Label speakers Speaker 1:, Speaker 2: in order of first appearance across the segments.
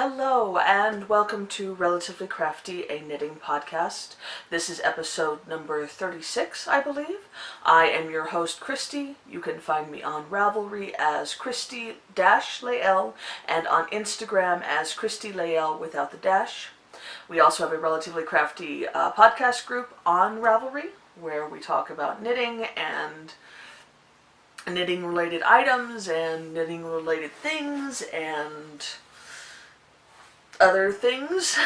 Speaker 1: Hello and welcome to Relatively Crafty, a knitting podcast. This is episode number 36, I believe. I am your host, Cristi. You can find me on Ravelry as Cristi-Lael and on Instagram as Cristi-Lael without the dash. We also have a Relatively Crafty podcast group on Ravelry where we talk about knitting and knitting related items and knitting related things and other things.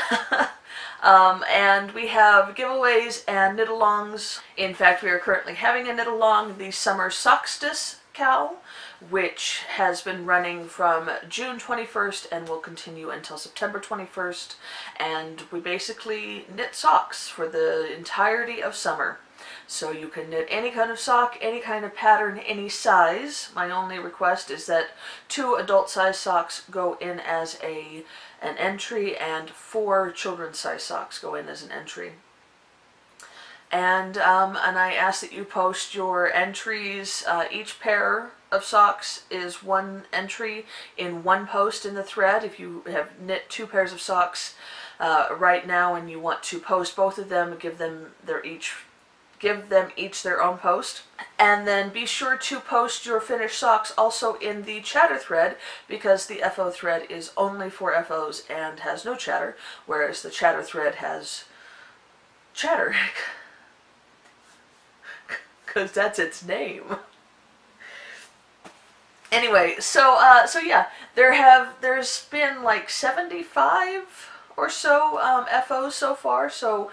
Speaker 1: And we have giveaways and knit-alongs. In fact, we are currently having a knit-along, the Summer Solstice KAL, which has been running from June 21st and will continue until September 21st. And we basically knit socks for the entirety of summer. So you can knit any kind of sock, any kind of pattern, any size. My only request is that 2 adult size socks go in as an entry and 4 children's size socks go in as an entry. And I ask that you post your entries. Each pair of socks is 1 entry in 1 post in the thread. If you have knit 2 pairs of socks right now and you want to post both of them, give them each their own post. And then be sure to post your finished socks also in the chatter thread, because the FO thread is only for FOs and has no chatter, whereas the chatter thread has chatter. Because that's its name. Anyway, so yeah, there's been like 75 or so FOs so far, so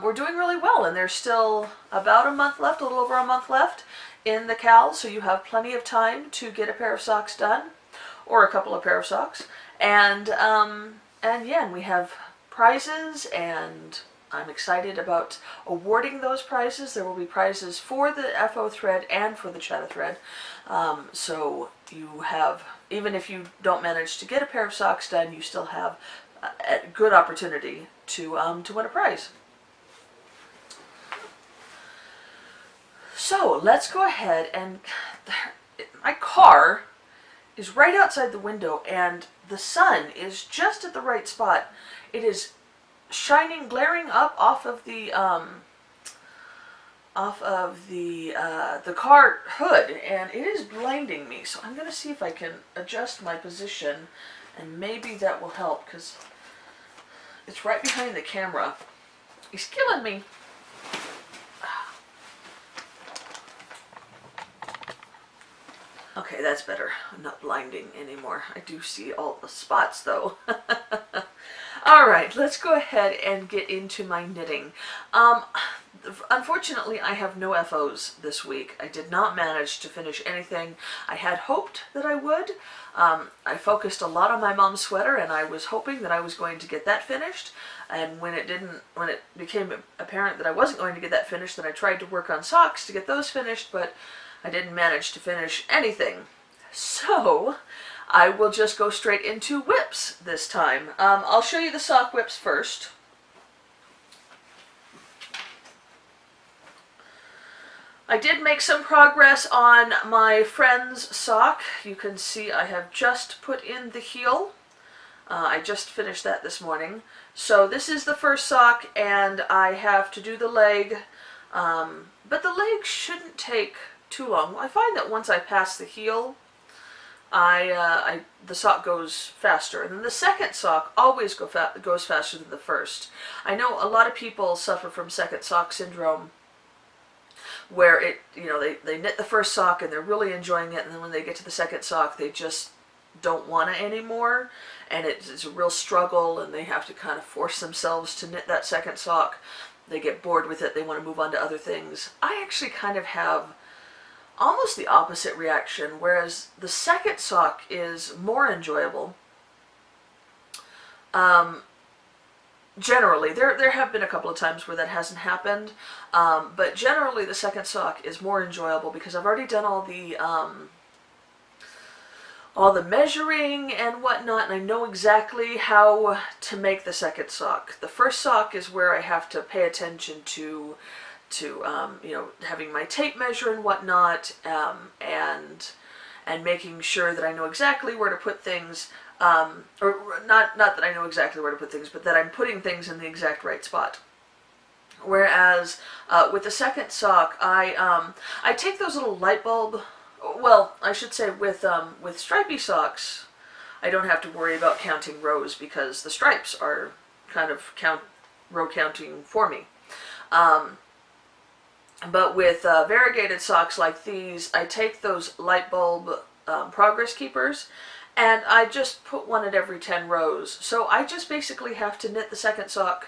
Speaker 1: we're doing really well, and there's still about a month left, a little over a month left in the KAL, so you have plenty of time to get a pair of socks done, or a couple of pair of socks, and yeah, and we have prizes, and I'm excited about awarding those prizes. There will be prizes for the FO thread and for the chatter thread, so you have, even if you don't manage to get a pair of socks done, you still have a good opportunity to win a prize. So let's go ahead, and my car is right outside the window and the sun is just at the right spot. It is shining, glaring up off of the car hood, and it is blinding me. So I'm going to see if I can adjust my position, and maybe that will help, because it's right behind the camera. He's killing me. Okay, that's better. I'm not blinding anymore. I do see all the spots though. Alright, let's go ahead and get into my knitting. Unfortunately, I have no FOs this week. I did not manage to finish anything. I had hoped that I would. I focused a lot on my mom's sweater, and I was hoping that I was going to get that finished. And when it became apparent that I wasn't going to get that finished, then I tried to work on socks to get those finished, but I didn't manage to finish anything. So I will just go straight into whips this time. I'll show you the sock whips first. I did make some progress on my friend's sock. You can see I have just put in the heel. I just finished that this morning. So this is the first sock, and I have to do the leg. But the leg shouldn't take too long. I find that once I pass the heel, the sock goes faster. And then the second sock always goes faster than the first. I know a lot of people suffer from second sock syndrome, where they knit the first sock and they're really enjoying it, and then when they get to the second sock they just don't want it anymore, and it's a real struggle, and they have to kind of force themselves to knit that second sock. They get bored with it, they want to move on to other things. I actually kind of have almost the opposite reaction, whereas the second sock is more enjoyable. Generally, there have been a couple of times where that hasn't happened, but generally the second sock is more enjoyable because I've already done all the measuring and whatnot, and I know exactly how to make the second sock. The first sock is where I have to pay attention to having my tape measure and whatnot, and making sure that I know exactly where to put things. or not that I know exactly where to put things, but that I'm putting things in the exact right spot. Whereas with the second sock, I take those little light bulb. Well, I should say with stripy socks, I don't have to worry about counting rows because the stripes are kind of row counting for me. But with variegated socks like these, I take those light bulb progress keepers, and I just put one at every 10 rows. So I just basically have to knit the second sock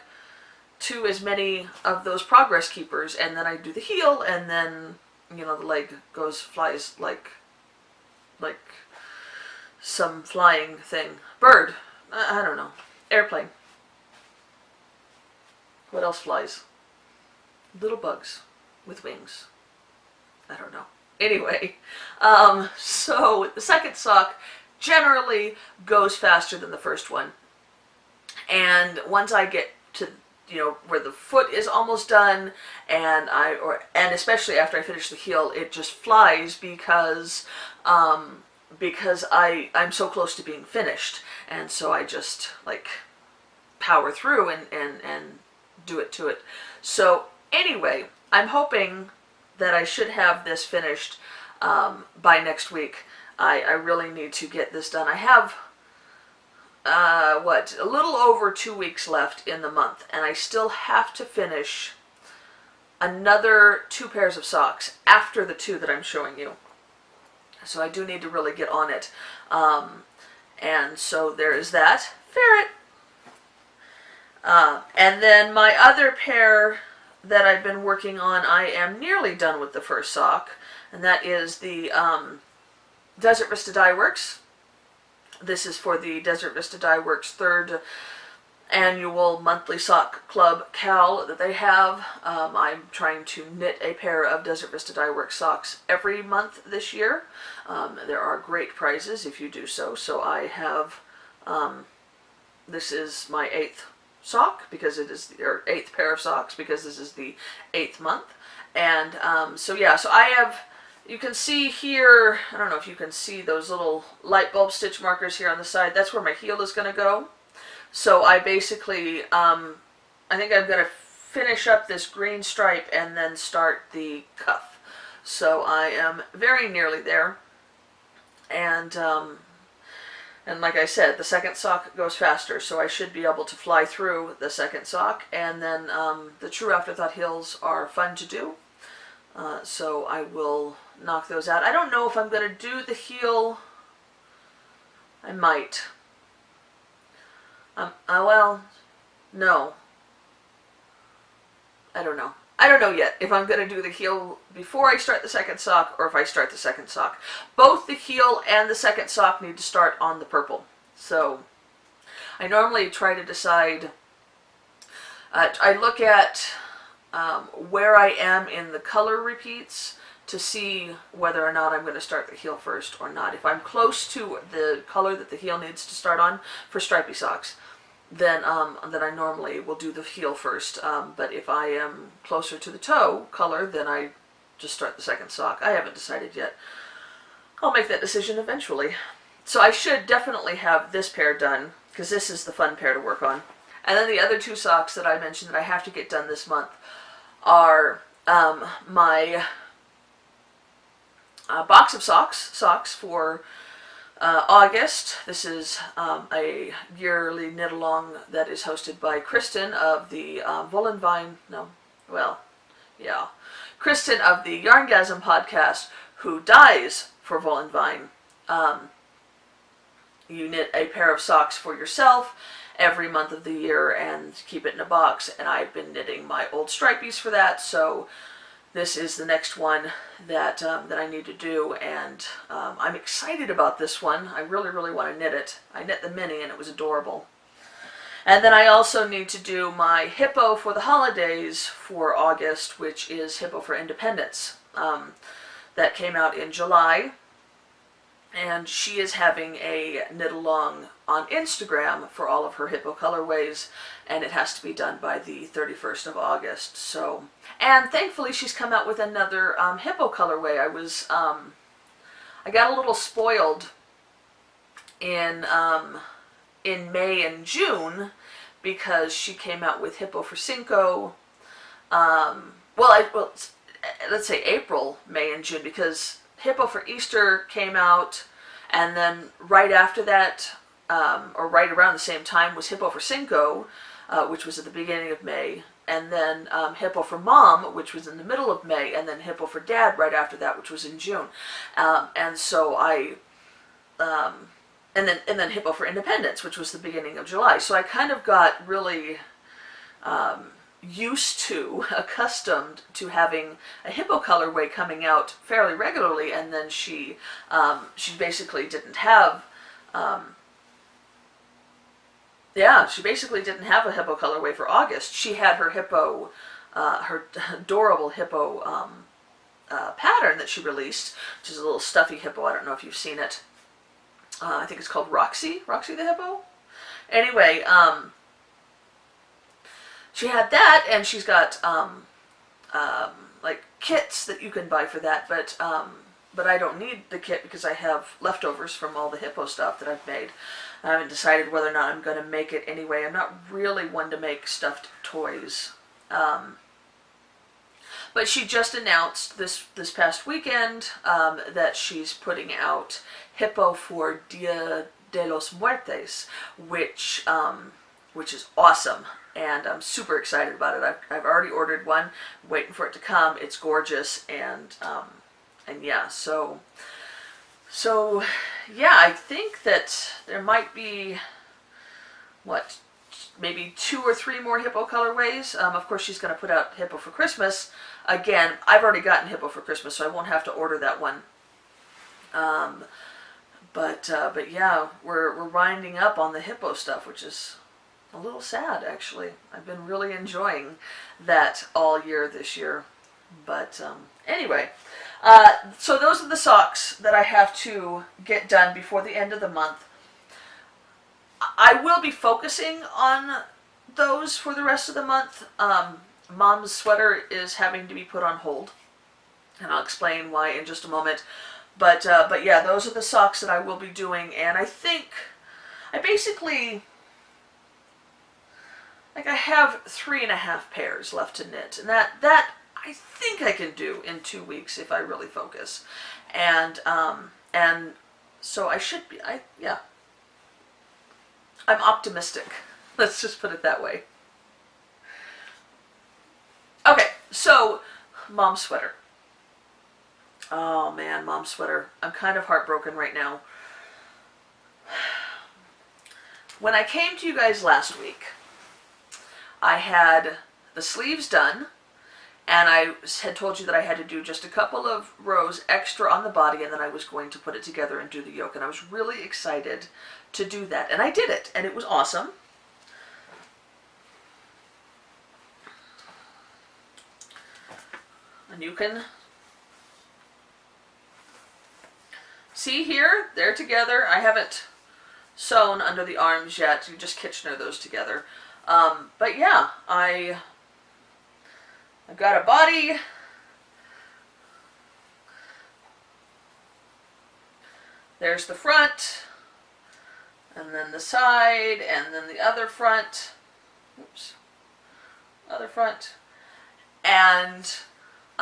Speaker 1: to as many of those progress keepers, and then I do the heel, and then, you know, the leg flies like some flying thing. Bird. I don't know. Airplane. What else flies? Little bugs with wings. I don't know. Anyway, so the second sock generally goes faster than the first one. And once I get to, you know, where the foot is almost done, and especially after I finish the heel, it just flies because I'm so close to being finished, and so I just like power through and do it to it. So anyway, I'm hoping that I should have this finished by next week. I really need to get this done. I have a little over 2 weeks left in the month, and I still have to finish another 2 pairs of socks after the 2 that I'm showing you. So I do need to really get on it. And so there is that. Ferret. And then my other pair that I've been working on, I am nearly done with the first sock, and that is the Desert Vista Dye Works. This is for the Desert Vista Dye Works 3rd annual monthly sock club KAL that they have. I'm trying to knit a pair of Desert Vista Dye Works socks every month this year. There are great prizes if you do so. So I have, this is my 8th sock because it is, or 8th pair of socks because this is the 8th month. And so yeah, so I have, you can see here, I don't know if you can see those little light bulb stitch markers here on the side. That's where my heel is going to go. So I basically, I think I'm going to finish up this green stripe and then start the cuff. So I am very nearly there. And like I said, the second sock goes faster, so I should be able to fly through the second sock. And then the True Afterthought heels are fun to do. So I will knock those out. I don't know if I'm going to do the heel. I might. Well, no. I don't know. I don't know yet if I'm going to do the heel before I start the second sock or if I start the second sock. Both the heel and the second sock need to start on the purple. So I normally try to decide, I look at where I am in the color repeats to see whether or not I'm going to start the heel first or not. If I'm close to the color that the heel needs to start on for stripy socks, then I normally will do the heel first. But if I am closer to the toe color, then I just start the second sock. I haven't decided yet. I'll make that decision eventually. So I should definitely have this pair done because this is the fun pair to work on. And then the other 2 socks that I mentioned that I have to get done this month are my box of socks for August. This is a yearly knit-along that is hosted by Kristen of the Kristen of the Yarngasm podcast, who dyes for Volenvine. You knit a pair of socks for yourself every month of the year and keep it in a box, and I've been knitting my old stripies for that, so this is the next one that I need to do, and I'm excited about this one. I really, really want to knit it. I knit the mini and it was adorable. And then I also need to do my Hippo for the holidays for August, which is Hippo for Independence. That came out in July. And she is having a knit-along on Instagram for all of her Hippo colorways, and it has to be done by the 31st of August. So, and thankfully she's come out with another Hippo colorway. I got a little spoiled in May and June because she came out with Hippo for Cinco. Let's say April, May, and June, because Hippo for Easter came out, and then right after that, or right around the same time, was Hippo for Cinco, which was at the beginning of May, and then Hippo for Mom, which was in the middle of May, and then Hippo for Dad right after that, which was in June. And so and then Hippo for Independence, which was the beginning of July. So I kind of got really accustomed to having a Hippo colorway coming out fairly regularly, and then she basically didn't have she basically didn't have a Hippo colorway for August. She had her Hippo, her adorable Hippo pattern that she released, which is a little stuffy Hippo. I don't know if you've seen it. I think it's called Roxy the Hippo. Anyway, she had that, and she's got like kits that you can buy for that, but I don't need the kit because I have leftovers from all the Hippo stuff that I've made. I haven't decided whether or not I'm going to make it anyway. I'm not really one to make stuffed toys. But she just announced this past weekend that she's putting out Hippo for Dia de los Muertes, which is awesome, and I'm super excited about it. I've already ordered one, waiting for it to come. It's gorgeous, and yeah, so yeah, I think that there might be maybe 2 or 3 more Hippo colorways. Of course, she's going to put out Hippo for Christmas. Again, I've already gotten Hippo for Christmas, so I won't have to order that one. But yeah, we're winding up on the Hippo stuff, which is a little sad, actually. I've been really enjoying that all year this year. But anyway, so those are the socks that I have to get done before the end of the month. I will be focusing on those for the rest of the month. Mom's sweater is having to be put on hold, and I'll explain why in just a moment. But yeah, those are the socks that I will be doing, and I think I basically, like, I have 3.5 pairs left to knit, and that I think I can do in 2 weeks if I really focus, and so I should be. I'm optimistic. Let's just put it that way. Okay, so Mom's sweater. Oh man, Mom's sweater. I'm kind of heartbroken right now. When I came to you guys last week, I had the sleeves done, and I had told you that I had to do just a couple of rows extra on the body, and then I was going to put it together and do the yoke, and I was really excited to do that, and I did it, and it was awesome. And you can see here, they're together. I haven't sewn under the arms yet. You just Kitchener those together. But yeah, I've got a body. There's the front, and then the side, and then the other front. Oops. Other front. And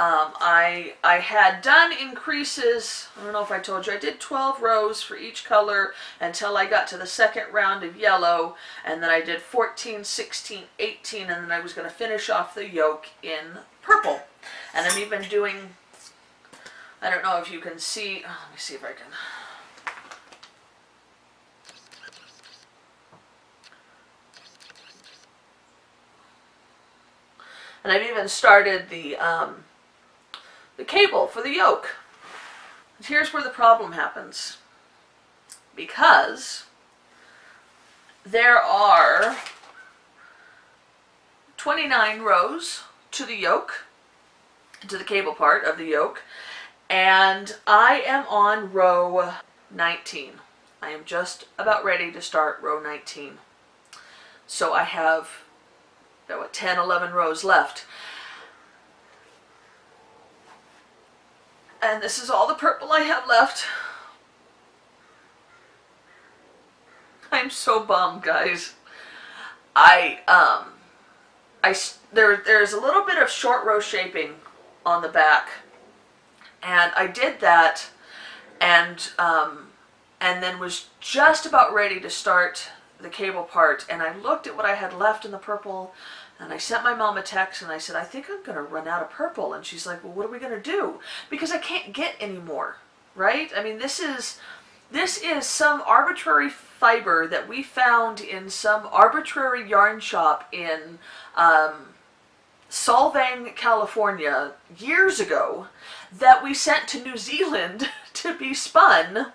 Speaker 1: I had done increases. I don't know if I told you. I did 12 rows for each color until I got to the second round of yellow, and then I did 14, 16, 18, and then I was going to finish off the yoke in purple. And I'm even doing, I don't know if you can see, let me see if I can. And I've even started the cable for the yoke. And here's where the problem happens. Because there are 29 rows to the yoke, to the cable part of the yoke, and I am on row 19. I am just about ready to start row 19. So I have about 10, 11 rows left. And this is all the purple I have left. I'm so bummed, guys. There's a little bit of short row shaping on the back, and I did that, and then was just about ready to start the cable part, and I looked at what I had left in the purple, and I sent my mom a text, and I said, I think I'm going to run out of purple. And she's like, well, what are we going to do? Because I can't get any more, right? I mean, this is some arbitrary fiber that we found in some arbitrary yarn shop in Solvang, California, years ago, that we sent to New Zealand to be spun.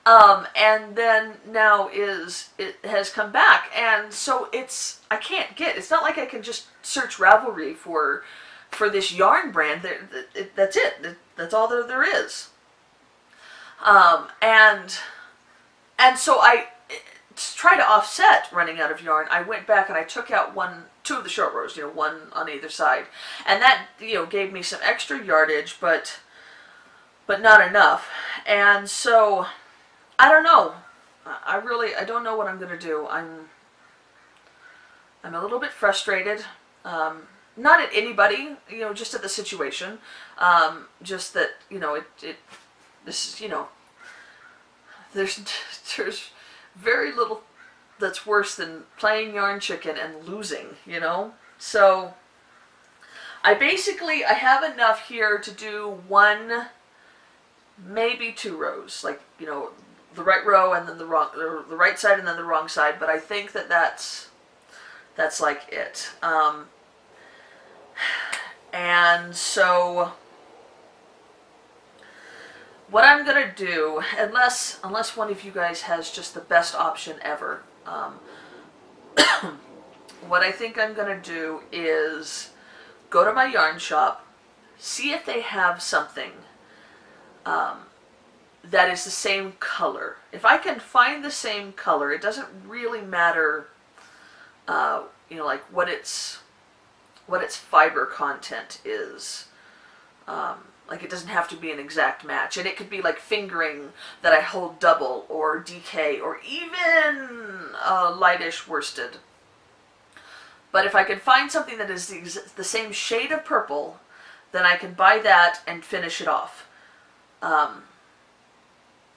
Speaker 1: And then now it has come back, and so it's not like I can just search Ravelry for this yarn brand. That's it. That's all there is. And so to try to offset running out of yarn, I went back and I took out two of the short rows, one on either side, and that gave me some extra yardage, but not enough, and so. I don't know. I don't know what I'm going to do. I'm a little bit frustrated. Not at anybody, just at the situation. Just that, this is, there's very little that's worse than playing yarn chicken and losing, So I have enough here to do one, maybe two rows, like, the right row and then the right side and then the wrong side, but I think that's like it. And so what I'm gonna do, unless one of you guys has just the best option ever, what I think I'm gonna do is go to my yarn shop, see if they have something that is the same color. If I can find the same color, it doesn't really matter, like what its fiber content is. Like it doesn't have to be an exact match, and it could be like fingering that I hold double, or DK, or even lightish worsted. But if I can find something that is the same shade of purple, then I can buy that and finish it off.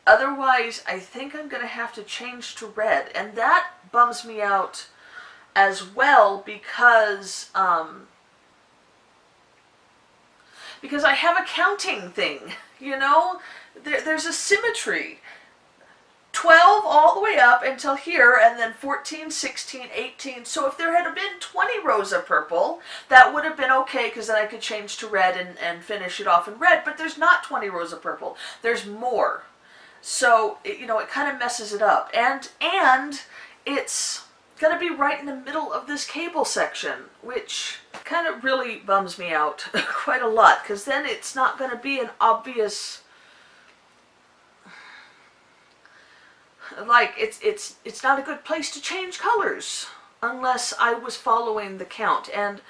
Speaker 1: Otherwise, I think I'm going to have to change to red, and that bums me out as well because I have a counting thing, There's a symmetry. 12 all the way up until here, and then 14, 16, 18. So if there had been 20 rows of purple, that would have been okay, because then I could change to red and finish it off in red. But there's not 20 rows of purple. There's more. So, it kind of messes it up. And it's going to be right in the middle of this cable section, which kind of really bums me out quite a lot, because then it's not going to be an obvious, like, it's not a good place to change colors unless I was following the count. And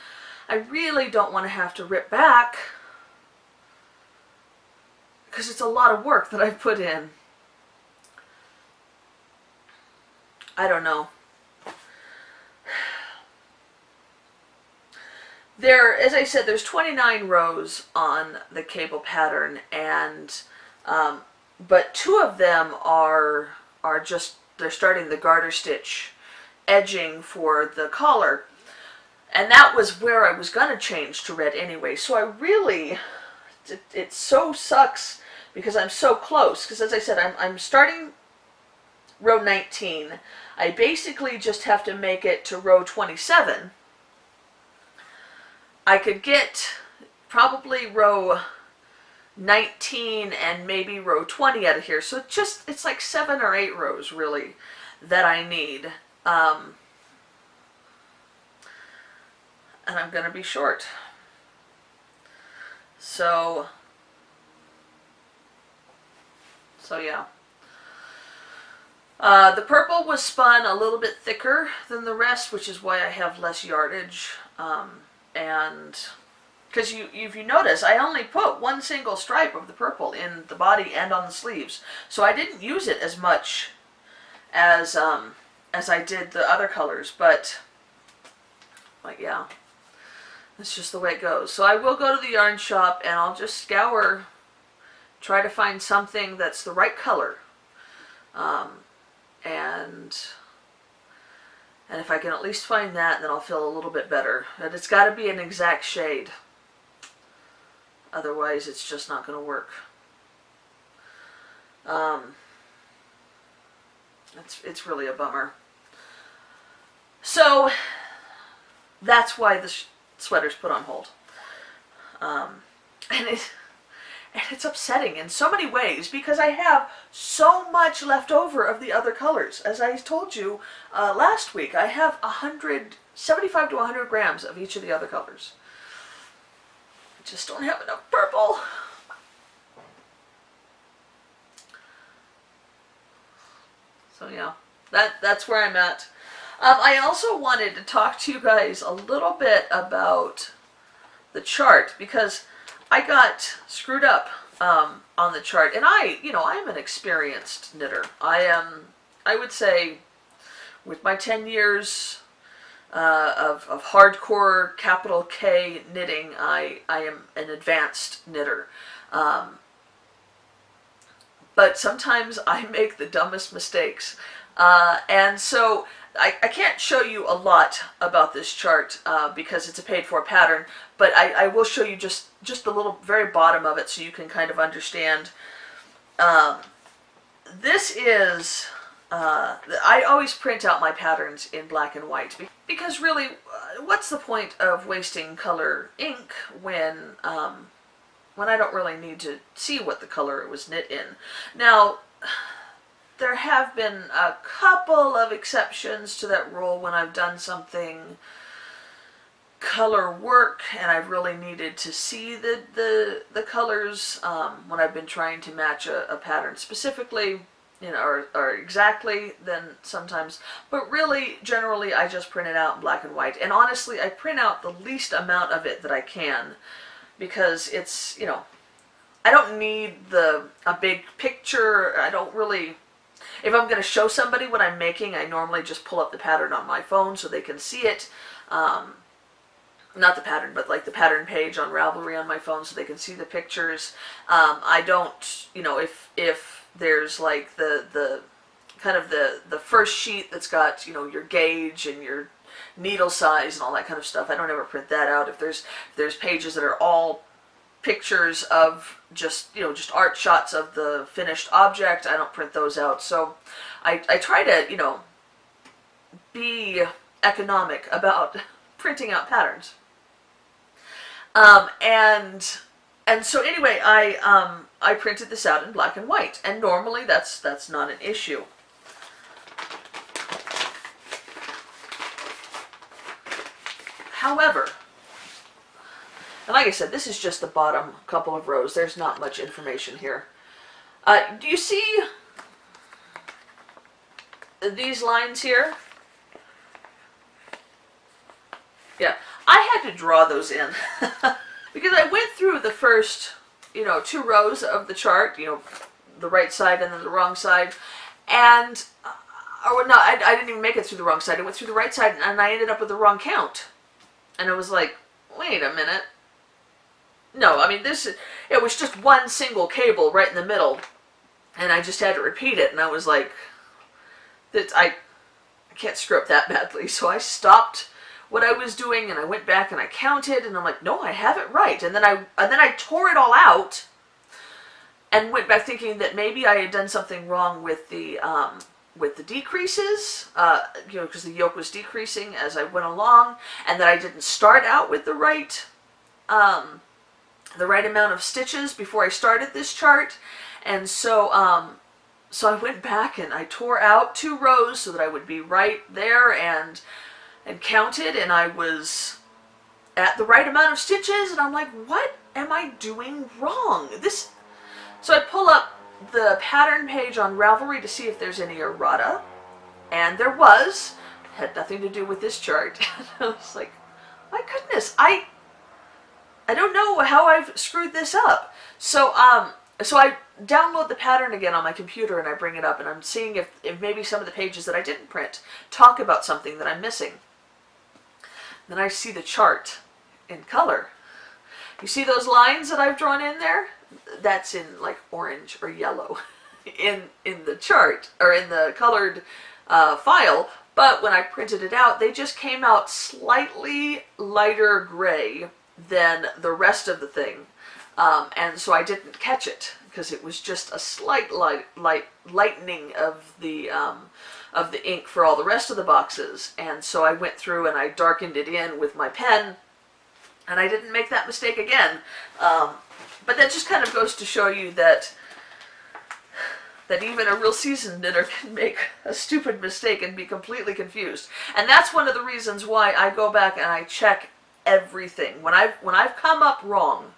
Speaker 1: I really don't want to have to rip back, because it's a lot of work that I've put in. I don't know. As I said, there's 29 rows on the cable pattern, and but two of them are they're starting the garter stitch edging for the collar, and that was where I was gonna change to red anyway. So I really, it so sucks because I'm so close. Because as I said, I'm starting row 19. I basically just have to make it to row 27. I could get probably row 19 and maybe row 20 out of here. So it's like 7 or 8 rows really that I need. And I'm going to be short. So yeah. The purple was spun a little bit thicker than the rest, which is why I have less yardage. And because if you notice, I only put one single stripe of the purple in the body and on the sleeves, so I didn't use it as much as I did the other colors, but yeah, that's just the way it goes. So I will go to the yarn shop and I'll just scour, try to find something that's the right color, and if I can at least find that, then I'll feel a little bit better. But it's got to be an exact shade, otherwise it's just not going to work. It's really a bummer. So that's why the sweater's put on hold. And it's upsetting in so many ways because I have so much left over of the other colors. As I told you last week, I have 75 to 100 grams of each of the other colors. I just don't have enough purple. So yeah, that's where I'm at. I also wanted to talk to you guys a little bit about the chart because I got screwed up on the chart, and I'm an experienced knitter. I would say, with my 10 years of hardcore capital K knitting, I am an advanced knitter. But sometimes I make the dumbest mistakes, and so I can't show you a lot about this chart because it's a paid-for pattern, but I will show you just the little very bottom of it so you can kind of understand. This is, I always print out my patterns in black and white because really, what's the point of wasting color ink when I don't really need to see what the color it was knit in? Now, there have been a couple of exceptions to that rule when I've done something color work and I've really needed to see the colors when I've been trying to match a pattern specifically, or exactly, then sometimes. But really, generally, I just print it out in black and white. And honestly, I print out the least amount of it that I can because it's, I don't need a big picture. I don't really... If I'm going to show somebody what I'm making, I normally just pull up the pattern on my phone so they can see it. Not the pattern, but like the pattern page on Ravelry on my phone so they can see the pictures. I don't, if there's like the kind of the first sheet that's got, your gauge and your needle size and all that kind of stuff, I don't ever print that out. If there's pages that are all pictures of just art shots of the finished object, I don't print those out. So I try to be economic about printing out patterns. And so anyway, I printed this out in black and white, and normally that's not an issue. However, and like I said, this is just the bottom couple of rows. There's not much information here. Do you see these lines here? Yeah, I had to draw those in because I went through the first, 2 rows of the chart, the right side and then the wrong side, and, I didn't even make it through the wrong side. I went through the right side and I ended up with the wrong count. And I was like, wait a minute. No, I mean, it was just one single cable right in the middle, and I just had to repeat it, and I was like, I can't screw up that badly, so I stopped what I was doing, and I went back and I counted, and I'm like, no, I have it right, and then I tore it all out, and went back thinking that maybe I had done something wrong with the decreases, because the yoke was decreasing as I went along, and that I didn't start out with the right amount of stitches before I started this chart. And so I went back and I tore out 2 rows so that I would be right there and counted, and I was at the right amount of stitches, and I'm like, what am I doing wrong? So I pull up the pattern page on Ravelry to see if there's any errata, and there was. Had nothing to do with this chart. I was like, my goodness, I don't know how I've screwed this up. So I download the pattern again on my computer and I bring it up and I'm seeing if maybe some of the pages that I didn't print talk about something that I'm missing. Then I see the chart in color. You see those lines that I've drawn in there? That's in like orange or yellow in the chart or in the colored file. But when I printed it out, they just came out slightly lighter gray than the rest of the thing. And so I didn't catch it because it was just a slight lightening of the ink for all the rest of the boxes. And so I went through and I darkened it in with my pen, and I didn't make that mistake again. But that just kind of goes to show you that even a real seasoned knitter can make a stupid mistake and be completely confused. And that's one of the reasons why I go back and I check everything. When I've come up wrong,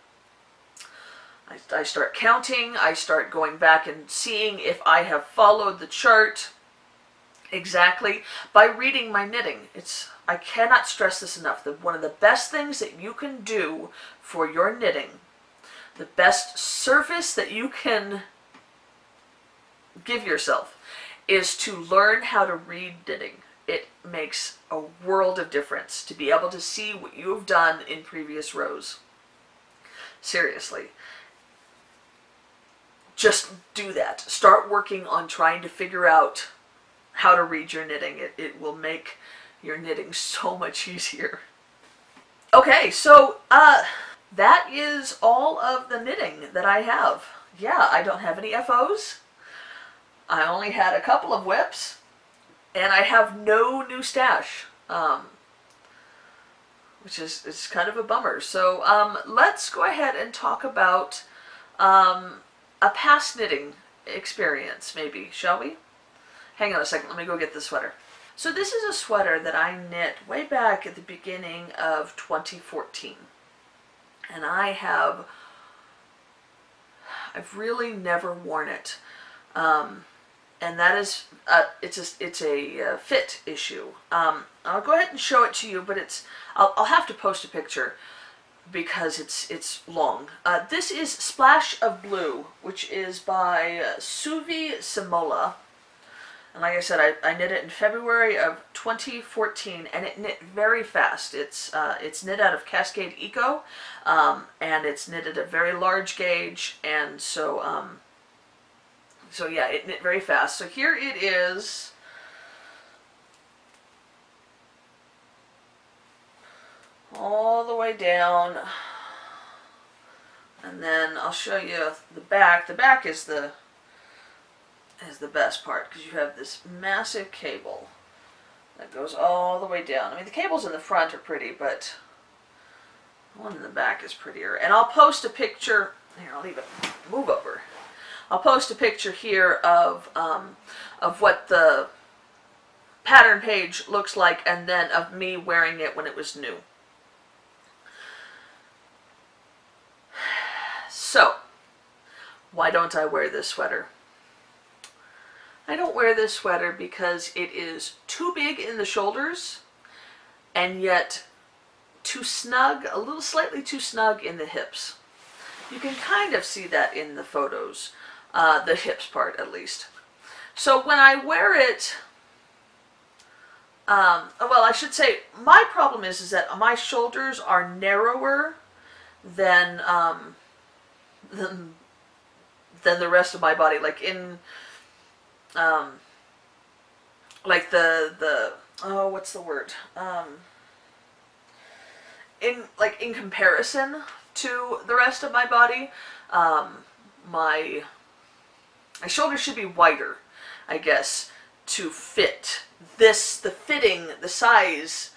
Speaker 1: I start counting, I start going back and seeing if I have followed the chart exactly by reading my knitting. I cannot stress this enough, that one of the best things that you can do for your knitting, the best service that you can give yourself, is to learn how to read knitting. It makes a world of difference to be able to see what you have done in previous rows. Seriously. Just do that. Start working on trying to figure out how to read your knitting. It will make your knitting so much easier. Okay, so that is all of the knitting that I have. Yeah, I don't have any FOs. I only had a couple of whips, and I have no new stash, which is kind of a bummer. So let's go ahead and talk about a past knitting experience, maybe, shall we? Hang on a second, let me go get the sweater. So this is a sweater that I knit way back at the beginning of 2014. And I've really never worn it. And that is, it's a fit issue. I'll go ahead and show it to you, but I'll have to post a picture because it's long. This is Splash of Blue, which is by Suvi Simola. And like I said, I knit it in February of 2014, and it knit very fast. It's knit out of Cascade Eco, and it's knitted at very large gauge, and so yeah, it knit very fast. So here it is. All the way down. And then I'll show you the back. The back is the best part, because you have this massive cable that goes all the way down. I mean, the cables in the front are pretty, but the one in the back is prettier. And I'll post a picture. Here, I'll leave it. Move over. I'll post a picture here of what the pattern page looks like, and then of me wearing it when it was new. So, why don't I wear this sweater? I don't wear this sweater because it is too big in the shoulders, and yet too snug, a little slightly too snug in the hips. You can kind of see that in the photos. The hips part, at least. So when I wear it, well, I should say, my problem is that my shoulders are narrower than the rest of my body. Like in, like the oh, what's the word? In comparison to the rest of my body, my shoulders should be wider, I guess, to fit this, the size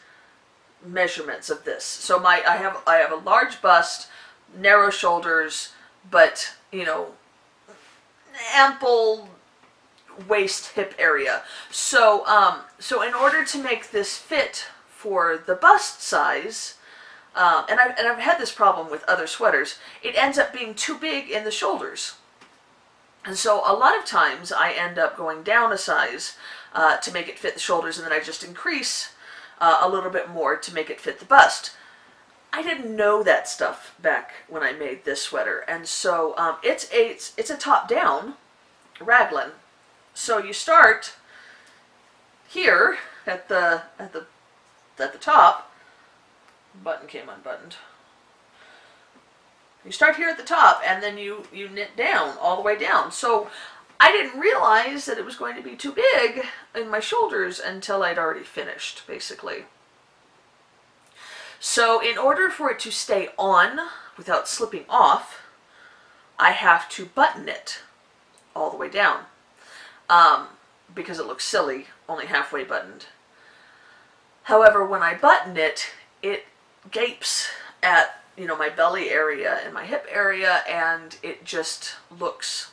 Speaker 1: measurements of this. So I have a large bust, narrow shoulders, but, you know, ample waist hip area. So in order to make this fit for the bust size, and I've had this problem with other sweaters, it ends up being too big in the shoulders. And so a lot of times I end up going down a size to make it fit the shoulders, and then I just increase a little bit more to make it fit the bust. I didn't know that stuff back when I made this sweater, and so it's a top-down raglan. So you start here at the top. Button came unbuttoned. You start here at the top, and then you knit down all the way down. So I didn't realize that it was going to be too big in my shoulders until I'd already finished, basically. So in order for it to stay on without slipping off, I have to button it all the way down, because it looks silly, only halfway buttoned. However, when I button it, it gapes at, my belly area and my hip area, and it just looks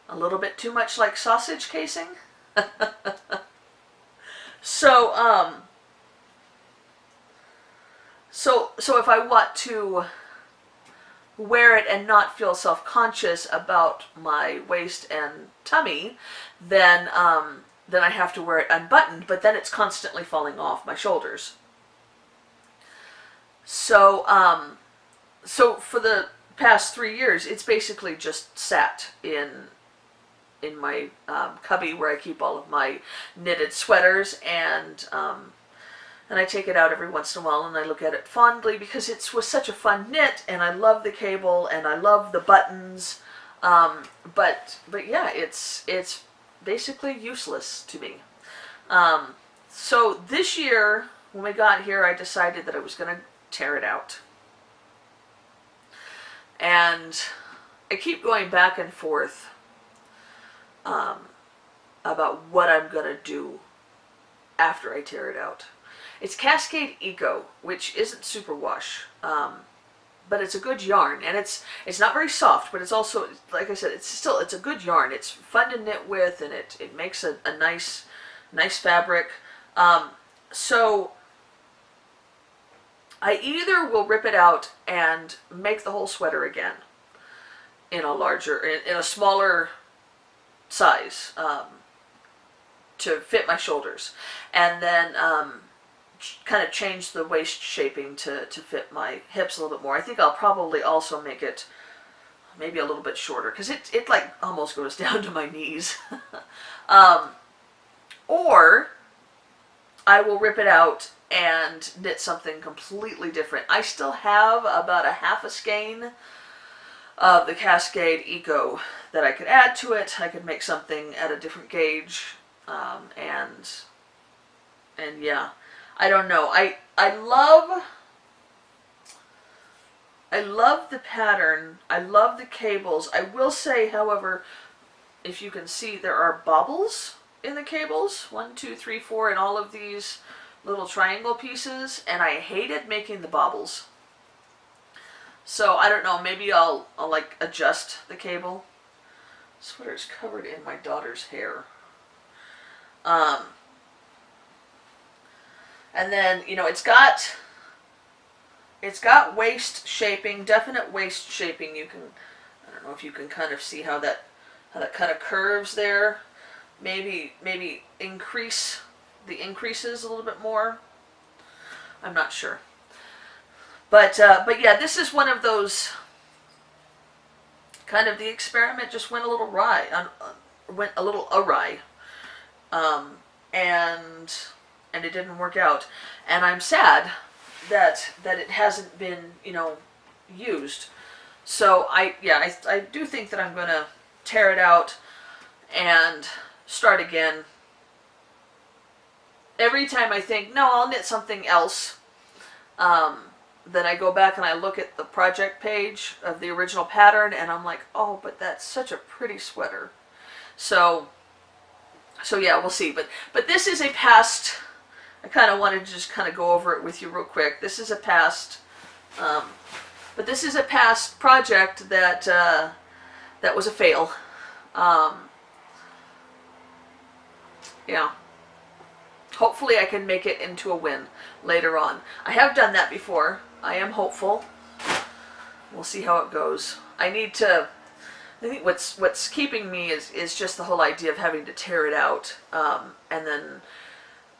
Speaker 1: a little bit too much like sausage casing. So if I want to wear it and not feel self-conscious about my waist and tummy, then I have to wear it unbuttoned, but then it's constantly falling off my shoulders. So for the past 3 years, it's basically just sat in my cubby where I keep all of my knitted sweaters, and I take it out every once in a while and I look at it fondly because it was such a fun knit, and I love the cable and I love the buttons, but yeah, it's basically useless to me. So this year when we got here, I decided that I was going to tear it out, and I keep going back and forth about what I'm going to do after I tear it out. It's Cascade Eco, which isn't superwash, but it's a good yarn, and it's not very soft, but it's also, like I said, it's a good yarn. It's fun to knit with, and it makes a nice fabric. So I either will rip it out and make the whole sweater again in a smaller size, to fit my shoulders, and then kind of change the waist shaping to fit my hips a little bit more. I think I'll probably also make it maybe a little bit shorter, because it like almost goes down to my knees. Or I will rip it out and knit something completely different. I still have about a half a skein of the Cascade Eco that I could add to it. I could make something at a different gauge, and yeah, I don't know. I love the pattern. I love the cables. I will say, however, if you can see, there are bobbles in the cables. 1, 2, 3, 4, and all of these little triangle pieces, and I hated making the bobbles. So I don't know, maybe I'll like adjust the cable. Sweater's covered in my daughter's hair. And then, it's got waist shaping, definite waist shaping. I don't know if you can kind of see how that kind of curves there. Maybe increase the increases a little bit more. I'm not sure. But yeah, this is one of those, kind of the experiment just went a little awry, and it didn't work out, and I'm sad that it hasn't been used. So I do think that I'm gonna tear it out and start again. Every time I think, no, I'll knit something else, then I go back and I look at the project page of the original pattern, and I'm like, oh, but that's such a pretty sweater. So yeah, we'll see. But this is a past. I kind of wanted to just kind of go over it with you real quick. This is a past, but this is a past project that was a fail. Yeah. Hopefully I can make it into a win later on. I have done that before. I am hopeful. We'll see how it goes. I think what's keeping me is just the whole idea of having to tear it out, and then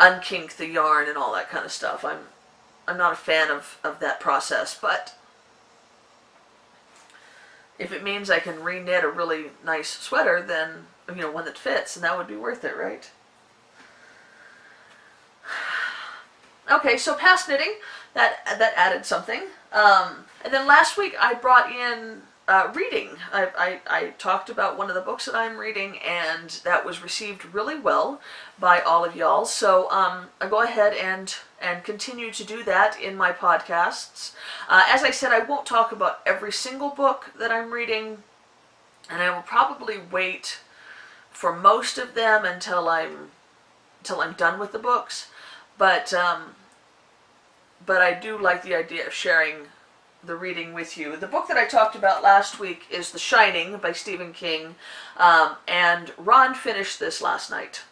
Speaker 1: unkink the yarn and all that kind of stuff. not a fan of that process, but if it means I can re-knit a really nice sweater, then, one that fits, and that would be worth it, right? Okay, so past knitting, that added something. And then last week I brought in reading. I talked about one of the books that I'm reading, and that was received really well by all of y'all. So I go ahead and continue to do that in my podcasts. As I said, I won't talk about every single book that I'm reading, and I will probably wait for most of them until I'm done with the books. But I do like the idea of sharing the reading with you. The book that I talked about last week is The Shining by Stephen King, and Ron finished this last night.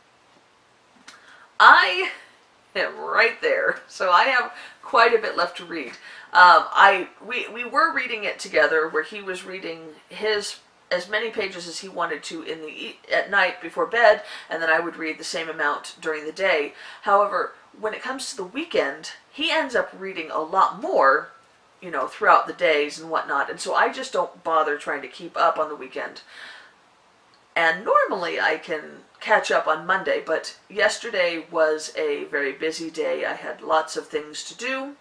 Speaker 1: I am right there, so I have quite a bit left to read. We were reading it together, where he was reading his as many pages as he wanted to at night before bed, and then I would read the same amount during the day. However, when it comes to the weekend, he ends up reading a lot more, throughout the days and whatnot, and so I just don't bother trying to keep up on the weekend. And normally I can catch up on Monday, but yesterday was a very busy day. I had lots of things to do,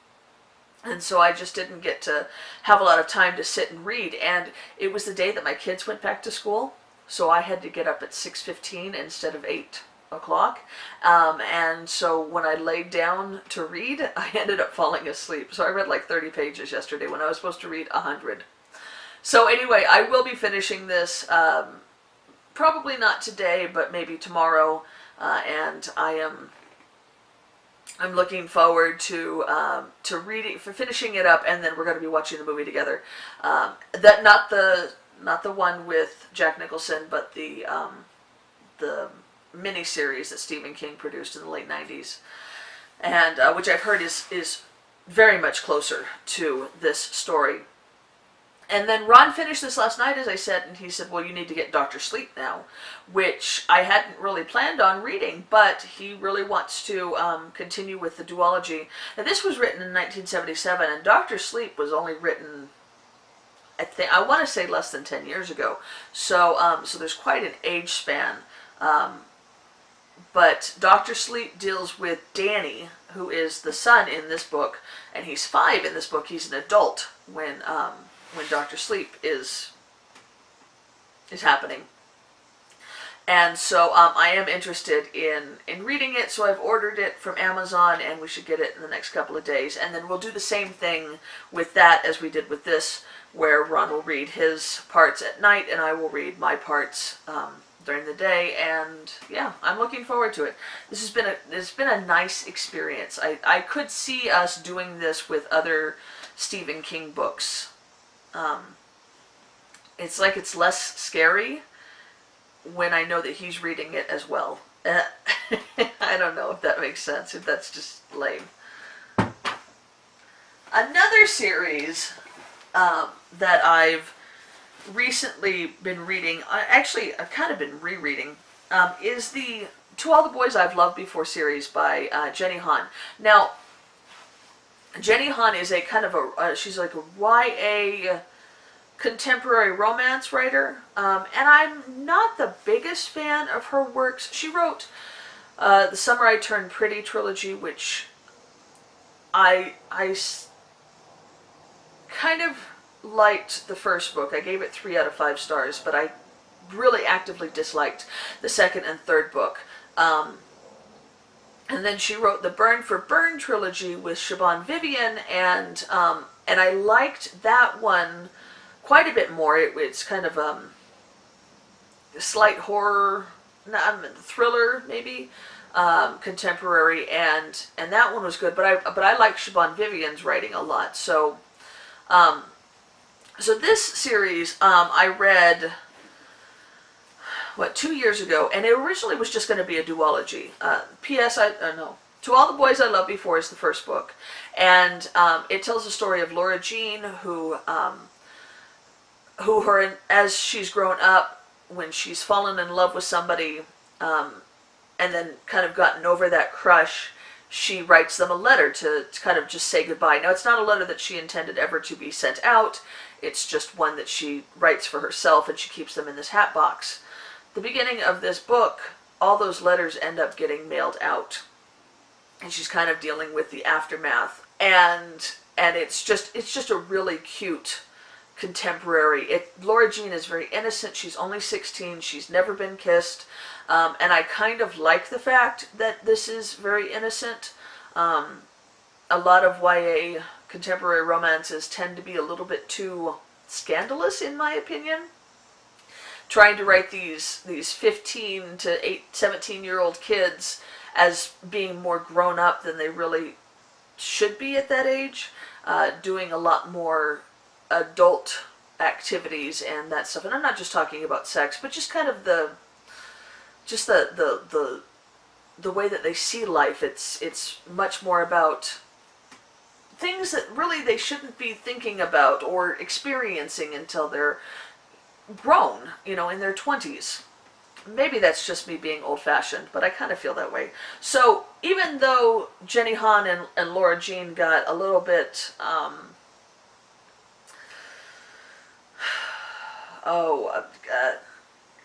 Speaker 1: and so I just didn't get to have a lot of time to sit and read. And it was the day that my kids went back to school, so I had to get up at 6:15 instead of 8 o'clock. And so when I laid down to read, I ended up falling asleep. So I read like 30 pages yesterday when I was supposed to read 100. So anyway, I will be finishing this, probably not today, but maybe tomorrow. And I'm looking forward to reading, for finishing it up, and then we're going to be watching the movie together. That not the one with Jack Nicholson, but the miniseries that Stephen King produced in the late 90s, and which I've heard is very much closer to this story. And then Ron finished this last night, as I said, and he said, well, you need to get Dr. Sleep now, which I hadn't really planned on reading, but he really wants to continue with the duology. Now, this was written in 1977, and Dr. Sleep was only written, I want to say, less than 10 years ago. So there's quite an age span. But Dr. Sleep deals with Danny, who is the son in this book, and he's 5 in this book. He's an adult when Dr. Sleep is happening. And so I am interested in reading it, so I've ordered it from Amazon, and we should get it in the next couple of days. And then we'll do the same thing with that as we did with this, where Ron will read his parts at night, and I will read my parts during the day. And yeah, I'm looking forward to it. It's been a nice experience. I could see us doing this with other Stephen King books. It's like it's less scary when I know that he's reading it as well. I don't know if that makes sense, if that's just lame. Another series that I've recently been reading, I've kind of been rereading, is the To All the Boys I've Loved Before series by Jenny Han. Now, Jenny Han is a kind of she's like a YA contemporary romance writer, and I'm not the biggest fan of her works. She wrote The Summer I Turned Pretty trilogy, which I kind of liked the first book. I gave it 3 out of 5 stars, but I really actively disliked the second and third book. And then she wrote the Burn for Burn trilogy with Siobhan Vivian, and I liked that one quite a bit more. It's kind of a slight horror, thriller maybe, contemporary, and that one was good. But I like Siobhan Vivian's writing a lot. So this series I read 2 years ago, and it originally was just going to be a duology. To All the Boys I Loved Before is the first book, and it tells the story of Laura Jean, who as she's grown up, when she's fallen in love with somebody, and then kind of gotten over that crush, she writes them a letter to kind of just say goodbye. Now, it's not a letter that she intended ever to be sent out. It's just one that she writes for herself, and she keeps them in this hat box. The beginning of this book, all those letters end up getting mailed out, and she's kind of dealing with the aftermath. And it's just a really cute contemporary. Laura Jean is very innocent. She's only 16. She's never been kissed. And I kind of like the fact that this is very innocent. A lot of YA contemporary romances tend to be a little bit too scandalous, in my opinion. Trying to write these 15 to 17-year-old kids as being more grown up than they really should be at that age, doing a lot more adult activities and that stuff. And I'm not just talking about sex, but just kind of the way that they see life. It's much more about things that really they shouldn't be thinking about or experiencing until they're grown, in their 20s. Maybe that's just me being old-fashioned, but I kind of feel that way. So even though Jenny Han and Laura Jean got a little bit,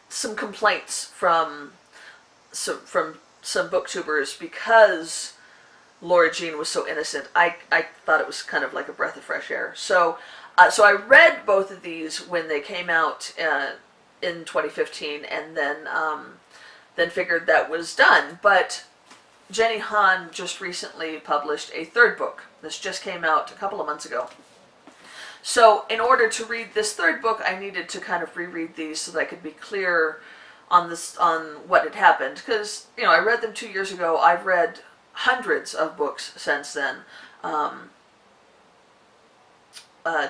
Speaker 1: some complaints from some booktubers because Laura Jean was so innocent, I thought it was kind of like a breath of fresh air. So I read both of these when they came out in 2015, and then figured that was done. But Jenny Han just recently published a third book. This just came out a couple of months ago. So in order to read this third book, I needed to kind of reread these so that I could be clear on what had happened. Because, I read them 2 years ago. I've read hundreds of books since then.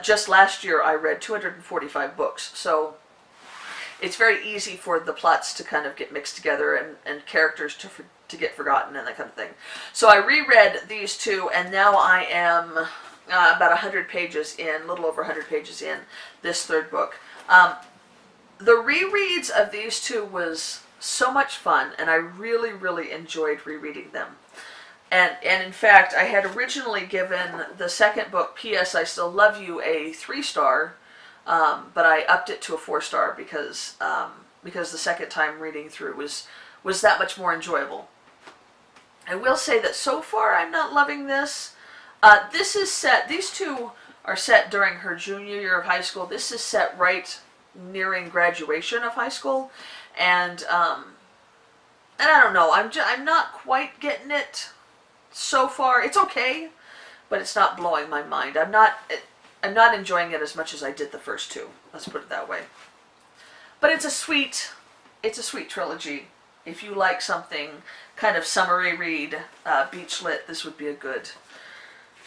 Speaker 1: Just last year, I read 245 books. So it's very easy for the plots to kind of get mixed together and characters to get forgotten and that kind of thing. So I reread these two, and now I am about 100 pages in, a little over 100 pages in this third book. The rereads of these two was so much fun, and I really, really enjoyed rereading them. And in fact, I had originally given the second book, P.S. I Still Love You, a 3-star, but I upped it to a 4-star because the second time reading through was that much more enjoyable. I will say that so far I'm not loving this. These two are set during her junior year of high school. This is set right nearing graduation of high school, and I don't know. I'm not quite getting it so far. It's okay, but it's not blowing my mind. I'm not enjoying it as much as I did the first two. Let's put it that way. But it's a sweet trilogy. If you like something kind of summery read, beach lit, this would be a good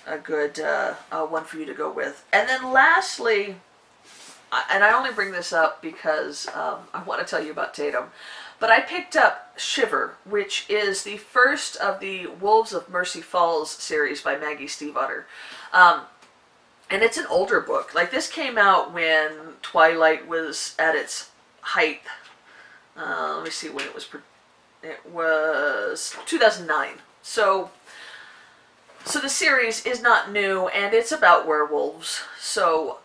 Speaker 1: one for you to go with. And then lastly, and I only bring this up because I want to tell you about Tatum, but I picked up Shiver, which is the first of the Wolves of Mercy Falls series by Maggie Stiefvater. And it's an older book. Like, this came out when Twilight was at its height. Let me see when it was. It was 2009. So the series is not new, and it's about werewolves. So,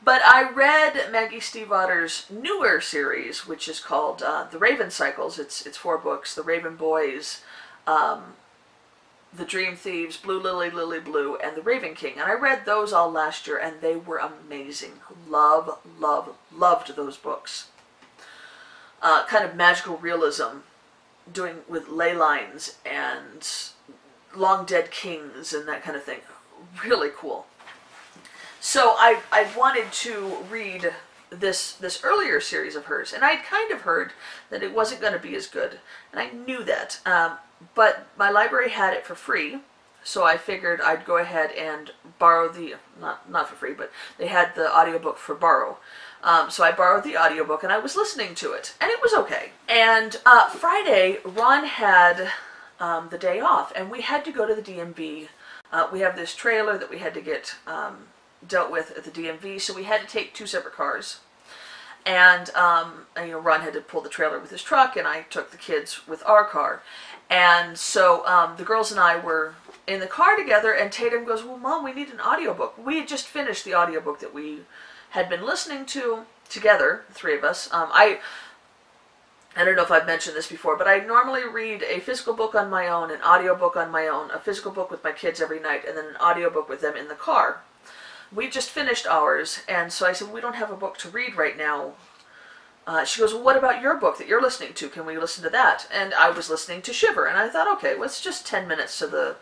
Speaker 1: but I read Maggie Stiefvater's newer series, which is called The Raven Cycles. It's 4 books: The Raven Boys, The Dream Thieves, Blue Lily, Lily Blue, and The Raven King. And I read those all last year, and they were amazing. Loved those books. Kind of magical realism, doing with ley lines and long dead kings and that kind of thing. Really cool. So I wanted to read this earlier series of hers, and I'd kind of heard that it wasn't going to be as good, and I knew that. But my library had it for free, so I figured I'd go ahead and borrow not for free, but they had the audiobook for borrow. So I borrowed the audiobook, and I was listening to it, and it was okay. And Friday, Ron had the day off, and we had to go to the DMV. We have this trailer that we had to get dealt with at the DMV, so we had to take 2 separate cars. And Ron had to pull the trailer with his truck, and I took the kids with our car. And so the girls and I were in the car together, and Tatum goes, well, Mom, we need an audiobook. We had just finished the audiobook that we had been listening to together, the three of us. I don't know if I've mentioned this before, but I normally read a physical book on my own, an audiobook on my own, a physical book with my kids every night, and then an audiobook with them in the car. We just finished ours, and so I said, we don't have a book to read right now. She goes, well, what about your book that you're listening to? Can we listen to that? And I was listening to Shiver, and I thought, okay, well, it's just 10 minutes to the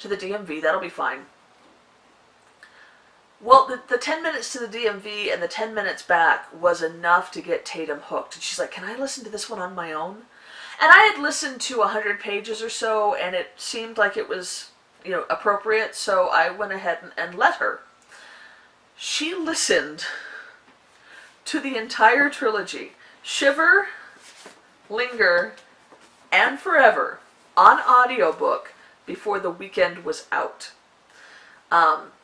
Speaker 1: DMV. That'll be fine. Well, the 10 minutes to the DMV and the 10 minutes back was enough to get Tatum hooked. And she's like, can I listen to this one on my own? And I had listened to 100 pages or so, and it seemed like it was, appropriate, so I went ahead and let her. She listened to the entire trilogy, Shiver, Linger, and Forever, on audiobook before the weekend was out.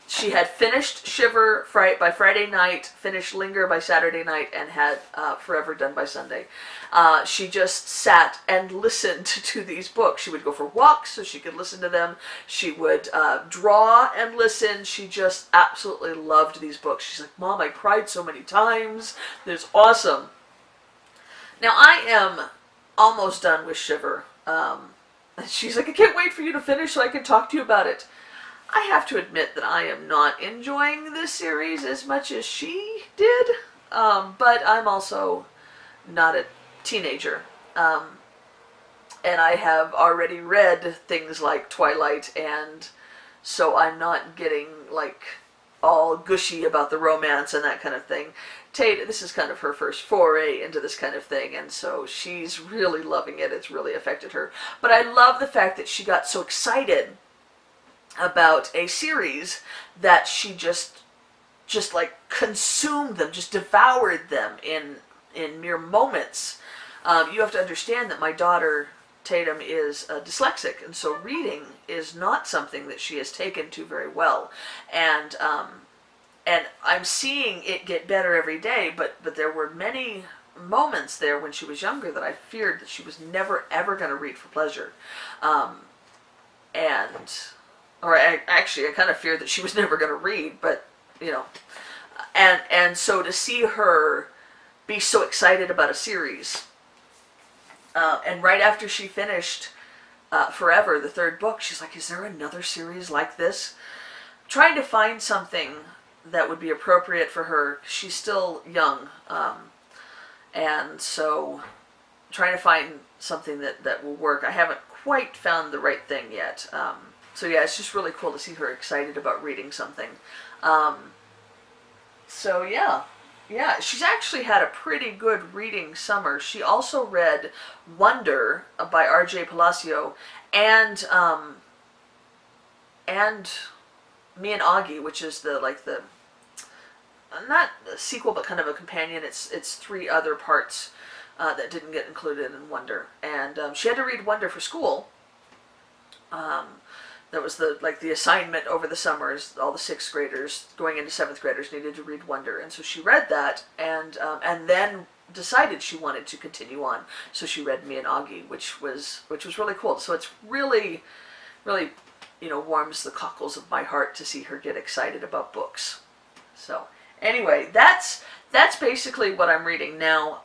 Speaker 1: She had finished Shiver by Friday night, finished Linger by Saturday night, and had Forever done by Sunday. She just sat and listened to these books. She would go for walks so she could listen to them. She would draw and listen. She just absolutely loved these books. She's like, Mom, I cried so many times. It's awesome. Now, I am almost done with Shiver. She's like, I can't wait for you to finish so I can talk to you about it. I have to admit that I am not enjoying this series as much as she did, but I'm also not a teenager, and I have already read things like Twilight, and so I'm not getting all gushy about the romance and that kind of thing. Tate, this is kind of her first foray into this kind of thing, and so she's really loving it. It's really affected her. But I love the fact that she got so excited about a series that she just consumed them, just devoured them in mere moments. You have to understand that my daughter Tatum is dyslexic, and so reading is not something that she has taken to very well. And I'm seeing it get better every day, but there were many moments there when she was younger that I feared that she was never ever going to read for pleasure. I kind of feared that she was never going to read, but, and so to see her be so excited about a series, and right after she finished Forever, the third book, she's like, is there another series like this? Trying to find something that would be appropriate for her. She's still young, and so trying to find something that will work. I haven't quite found the right thing yet. So yeah, it's just really cool to see her excited about reading something. So yeah, she's actually had a pretty good reading summer. She also read Wonder by R.J. Palacio and Me and Augie, which is the not a sequel but kind of a companion. It's three other parts that didn't get included in Wonder, and she had to read Wonder for school. That was the assignment over the summers. All the 6th graders going into 7th graders needed to read Wonder, and so she read that, and then decided she wanted to continue on. So she read Me and Augie, which was really cool. So it's really, really, warms the cockles of my heart to see her get excited about books. So anyway, that's basically what I'm reading now.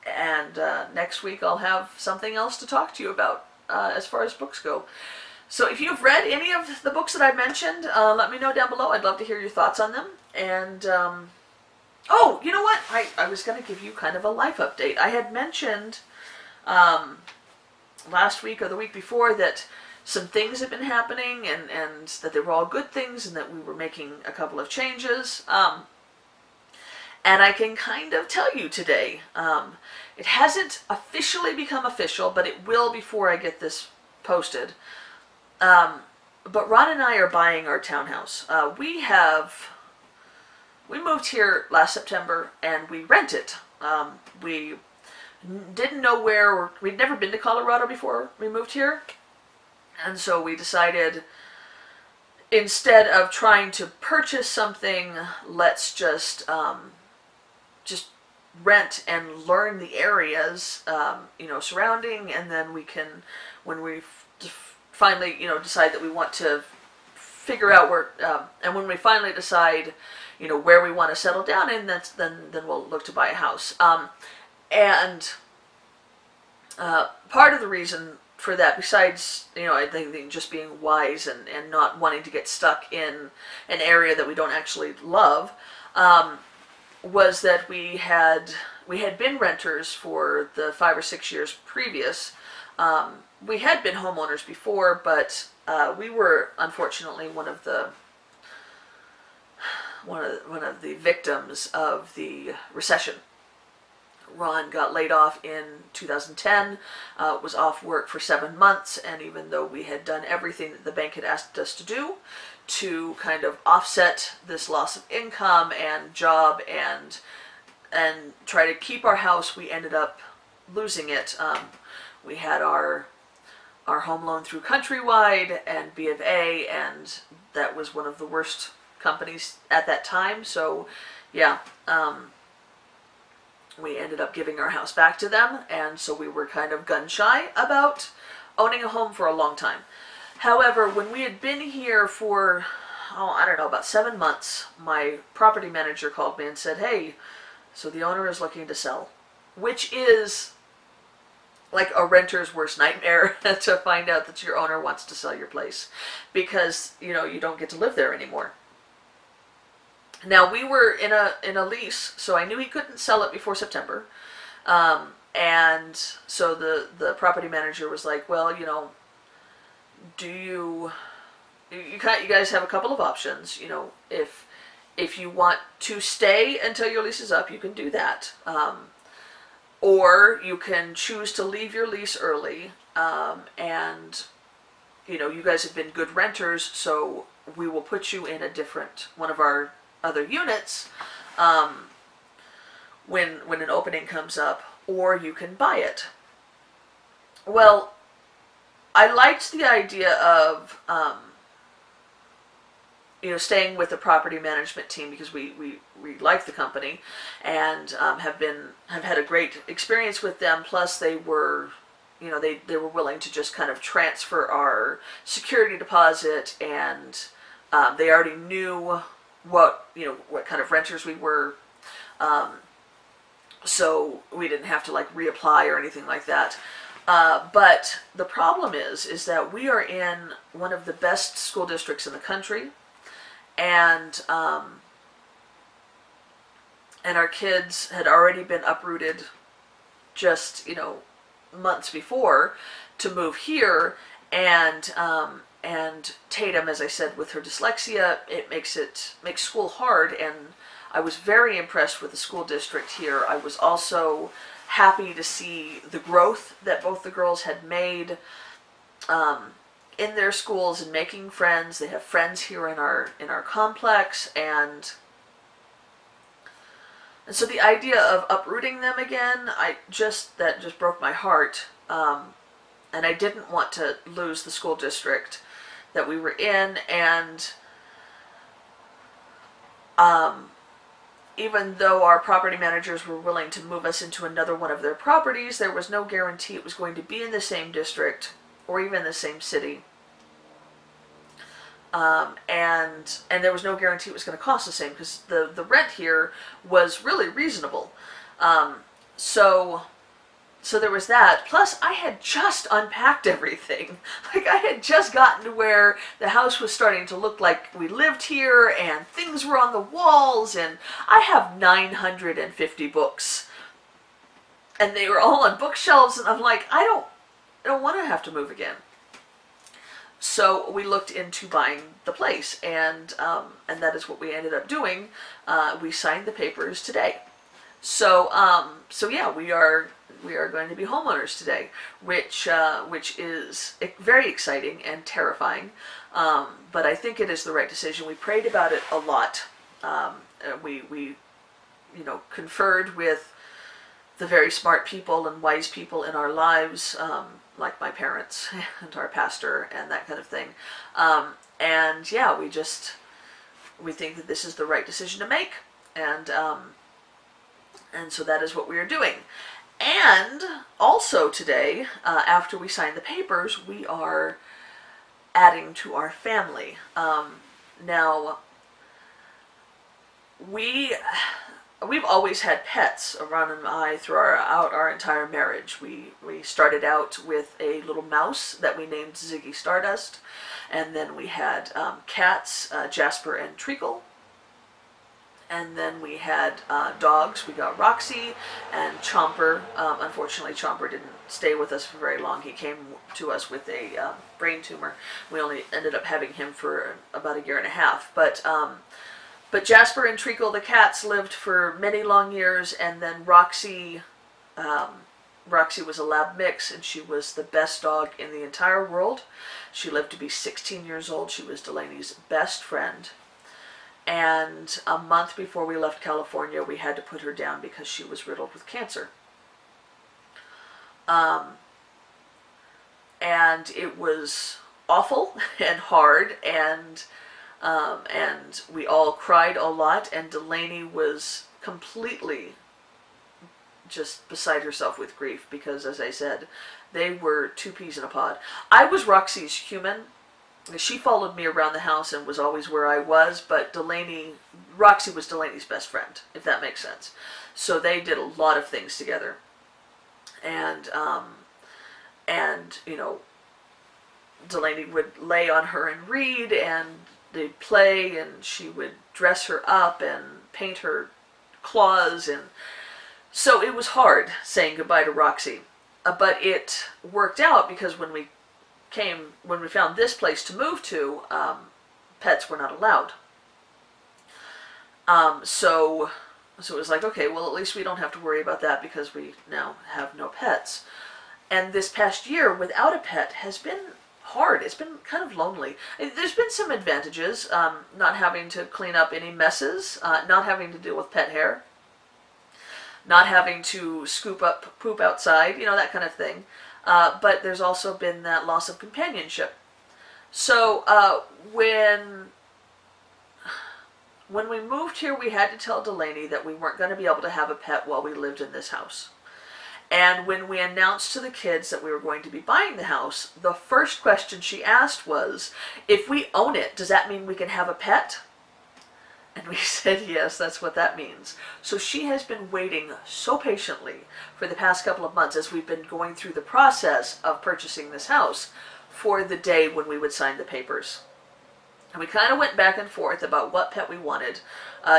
Speaker 1: And next week I'll have something else to talk to you about. As far as books go. So if you've read any of the books that I mentioned, let me know down below. I'd love to hear your thoughts on them. And, oh, you know what? I was going to give you kind of a life update. I had mentioned last week or the week before that some things had been happening and that they were all good things and that we were making a couple of changes. And I can kind of tell you today, it hasn't officially become official, but it will before I get this posted. But Ron and I are buying our townhouse. We moved here last September and we rent it. We didn't know where, we'd never been to Colorado before we moved here. And so we decided, instead of trying to purchase something, let's just just rent and learn the areas, surrounding, and then we can, when we finally, decide that we want to figure out where, and when we finally decide, where we want to settle down in, then we'll look to buy a house. And part of the reason for that, besides, I think just being wise and not wanting to get stuck in an area that we don't actually love, was that we had been renters for the 5 or 6 years previous. We had been homeowners before, but we were unfortunately one of the victims of the recession. Ron got laid off in 2010, was off work for 7 months, and even though we had done everything that the bank had asked us to do to kind of offset this loss of income and job and try to keep our house, we ended up losing it. We had our home loan through Countrywide and B of A, and that was one of the worst companies at that time. So yeah, we ended up giving our house back to them, and so we were kind of gun shy about owning a home for a long time. However, when we had been here for, about 7 months, my property manager called me and said, "Hey, so the owner is looking to sell," which is like a renter's worst nightmare to find out that your owner wants to sell your place, because, you don't get to live there anymore. Now, we were in a lease, so I knew he couldn't sell it before September. And so the property manager was like, "Well, do you guys have a couple of options. If you want to stay until your lease is up, you can do that. Or you can choose to leave your lease early, and you guys have been good renters, so we will put you in one of our other units when an opening comes up, or you can buy it." Well, I liked the idea of staying with the property management team, because we like the company and have had a great experience with them. Plus, they were they were willing to just kind of transfer our security deposit, and they already knew what kind of renters we were, so we didn't have to reapply or anything like that. But the problem is that we are in one of the best school districts in the country, and our kids had already been uprooted just months before to move here, and Tatum, as I said, with her dyslexia, it makes school hard. And I was very impressed with the school district here. I was also happy to see the growth that both the girls had made in their schools and making friends. They have friends here in our complex, and so the idea of uprooting them again, that just broke my heart. And I didn't want to lose the school district that we were in, and even though our property managers were willing to move us into another one of their properties, there was no guarantee it was going to be in the same district or even the same city. And there was no guarantee it was going to cost the same, because the rent here was really reasonable. So there was that. Plus, I had just unpacked everything. I had just gotten to where the house was starting to look like we lived here, and things were on the walls, and I have 950 books. And they were all on bookshelves, and I'm like, I don't want to have to move again. So we looked into buying the place, and that is what we ended up doing. We signed the papers today. So yeah, we are going to be homeowners today, which is very exciting and terrifying. But I think it is the right decision. We prayed about it a lot. We conferred with the very smart people and wise people in our lives, like my parents and our pastor and that kind of thing. And yeah, we think that this is the right decision to make. And And so that is what we are doing. And also today, after we sign the papers, we are adding to our family. Now, we've always had pets. Ron and I throughout our entire marriage. We started out with a little mouse that we named Ziggy Stardust, and then we had cats, Jasper and Treacle. And then we had dogs. We got Roxy and Chomper. Unfortunately, Chomper didn't stay with us for very long. He came to us with a brain tumor. We only ended up having him for about a year and a half. But Jasper and Treacle, the cats, lived for many long years. And then Roxy was a lab mix, and she was the best dog in the entire world. She lived to be 16 years old. She was Delaney's best friend. And a month before we left California, we had to put her down because she was riddled with cancer. And it was awful and hard, and we all cried a lot, and Delaney was completely just beside herself with grief because, as I said, they were two peas in a pod. I was Roxy's human. She followed me around the house and was always where I was, but Roxy was Delaney's best friend, if that makes sense. So they did a lot of things together. And Delaney would lay on her and read, and they'd play, and she would dress her up and paint her claws, and so it was hard saying goodbye to Roxy. But it worked out because when we found this place to move to, pets were not allowed. So it was like, okay, well, at least we don't have to worry about that because we now have no pets. And this past year without a pet has been hard. It's been kind of lonely. There's been some advantages, not having to clean up any messes, not having to deal with pet hair, not having to scoop up poop outside, that kind of thing. But there's also been that loss of companionship. So when we moved here, we had to tell Delaney that we weren't going to be able to have a pet while we lived in this house. And when we announced to the kids that we were going to be buying the house, the first question she asked was, if we own it, does that mean we can have a pet? And we said, yes, that's what that means. So she has been waiting so patiently for the past couple of months as we've been going through the process of purchasing this house for the day when we would sign the papers. And we kind of went back and forth about what pet we wanted.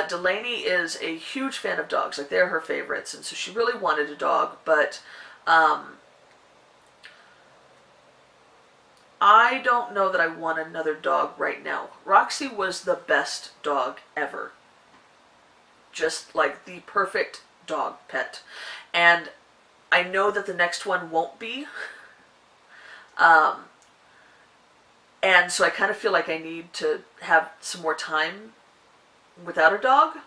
Speaker 1: Delaney is a huge fan of dogs, like they're her favorites, and so she really wanted a dog, but I don't know that I want another dog right now. Roxy was the best dog ever. Just like the perfect dog pet. And I know that the next one won't be. And so I kind of feel like I need to have some more time without a dog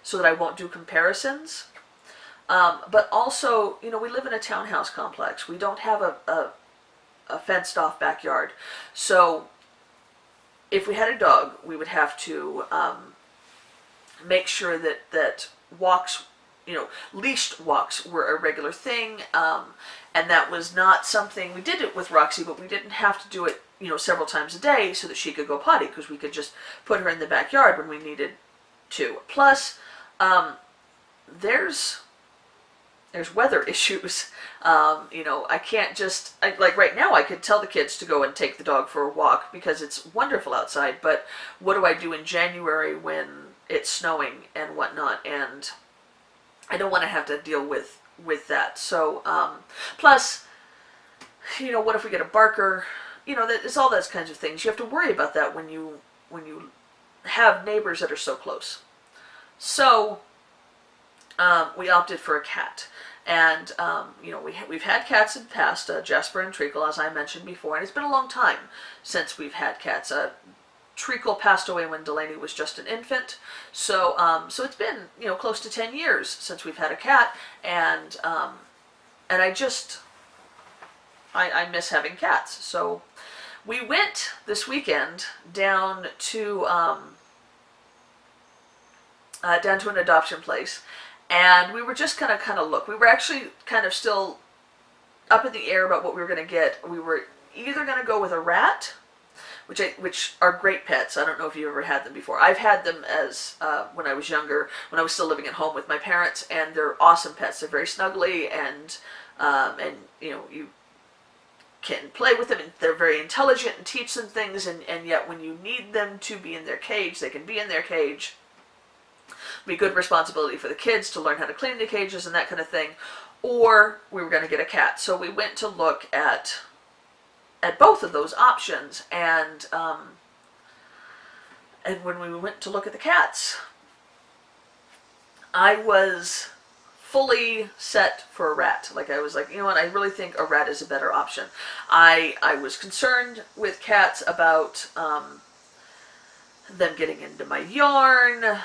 Speaker 1: so that I won't do comparisons. But also, we live in a townhouse complex. We don't have a fenced off backyard. So if we had a dog, we would have to make sure that walks, leashed walks were a regular thing. And that was not something, we did it with Roxy, but we didn't have to do it, several times a day so that she could go potty, because we could just put her in the backyard when we needed to. Plus, there's weather issues. I can't just, like right now I could tell the kids to go and take the dog for a walk because it's wonderful outside, but what do I do in January when it's snowing and whatnot? And I don't want to have to deal with that. So, plus, what if we get a barker? It's all those kinds of things. You have to worry about that when you have neighbors that are so close. So, we opted for a cat. And, we've had cats in the past, Jasper and Treacle, as I mentioned before, and it's been a long time since we've had cats. Treacle passed away when Delaney was just an infant, so it's been, close to 10 years since we've had a cat, and I miss having cats. So we went this weekend down to an adoption place. And we were just gonna kind of look. We were actually kind of still up in the air about what we were gonna get. We were either gonna go with a rat, which are great pets. I don't know if you've ever had them before. I've had them as when I was younger, when I was still living at home with my parents, and they're awesome pets. They're very snuggly, and you can play with them, and they're very intelligent and teach them things, and yet when you need them to be in their cage, they can be in their cage. Be good responsibility for the kids to learn how to clean the cages and that kind of thing. Or we were going to get a cat. So we went to look at both of those options, and when we went to look at the cats, I was fully set for a rat. Like, I was like, you know what, I really think a rat is a better option. I was concerned with cats about them getting into my yarn.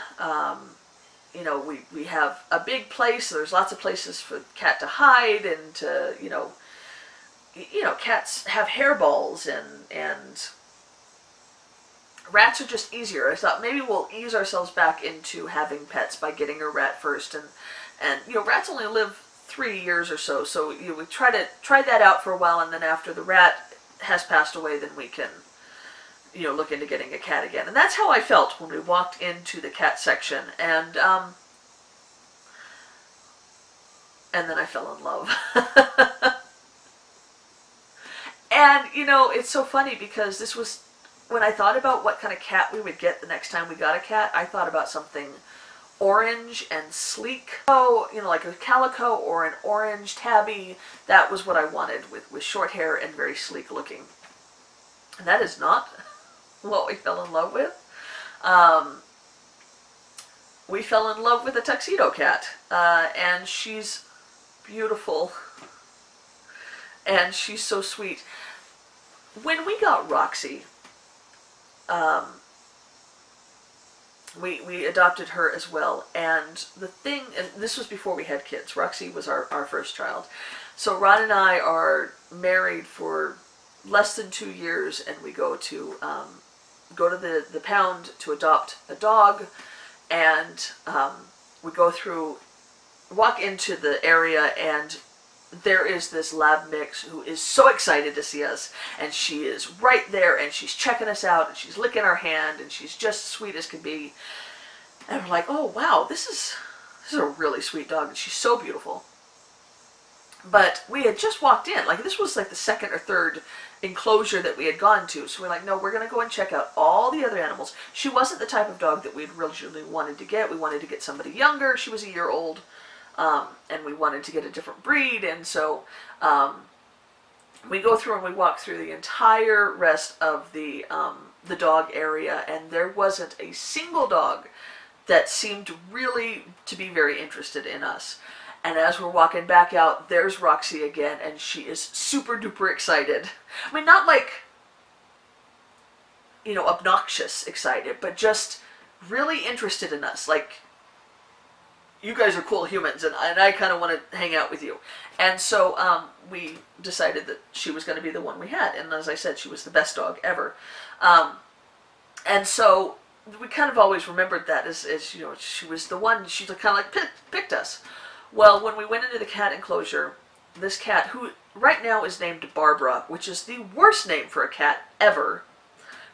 Speaker 1: We have a big place, so there's lots of places for the cat to hide, and to, cats have hairballs, and rats are just easier. I thought maybe we'll ease ourselves back into having pets by getting a rat first, and rats only live 3 years or so, so we try that out for a while, and then after the rat has passed away, then we can look into getting a cat again. And that's how I felt when we walked into the cat section, and then I fell in love. And it's so funny, because this was when I thought about what kind of cat we would get the next time we got a cat. I thought about something orange and sleek, like a calico or an orange tabby. That was what I wanted, with short hair and very sleek looking. And that is not what we fell in love with. We fell in love with a tuxedo cat, and she's beautiful, and she's so sweet. When we got Roxy, we adopted her as well, and this was before we had kids. Roxy was our first child. So Ron and I are married for less than 2 years, and we go to the pound to adopt a dog, and we walk into the area, and there is this lab mix who is so excited to see us, and she is right there, and she's checking us out, and she's licking our hand, and she's just sweet as can be. And we're like, oh wow, this is a really sweet dog, and she's so beautiful. But we had just walked in, like this was like the second or third enclosure that we had gone to, so we're like, no, we're going to go and check out all the other animals. She wasn't the type of dog that we'd originally wanted to get. We wanted to get somebody younger. She was a year old. And we wanted to get a different breed, and so we go through and we walk through the entire rest of the dog area, and there wasn't a single dog that seemed really to be very interested in us. And as we're walking back out, there's Roxy again, and she is super duper excited. I mean, not like, obnoxious excited, but just really interested in us. Like, you guys are cool humans, and I kind of want to hang out with you. And so we decided that she was going to be the one we had. And as I said, she was the best dog ever. And so we kind of always remembered that as she was the one. She kind of like picked us. Well, when we went into the cat enclosure, this cat, who right now is named Barbara, which is the worst name for a cat ever.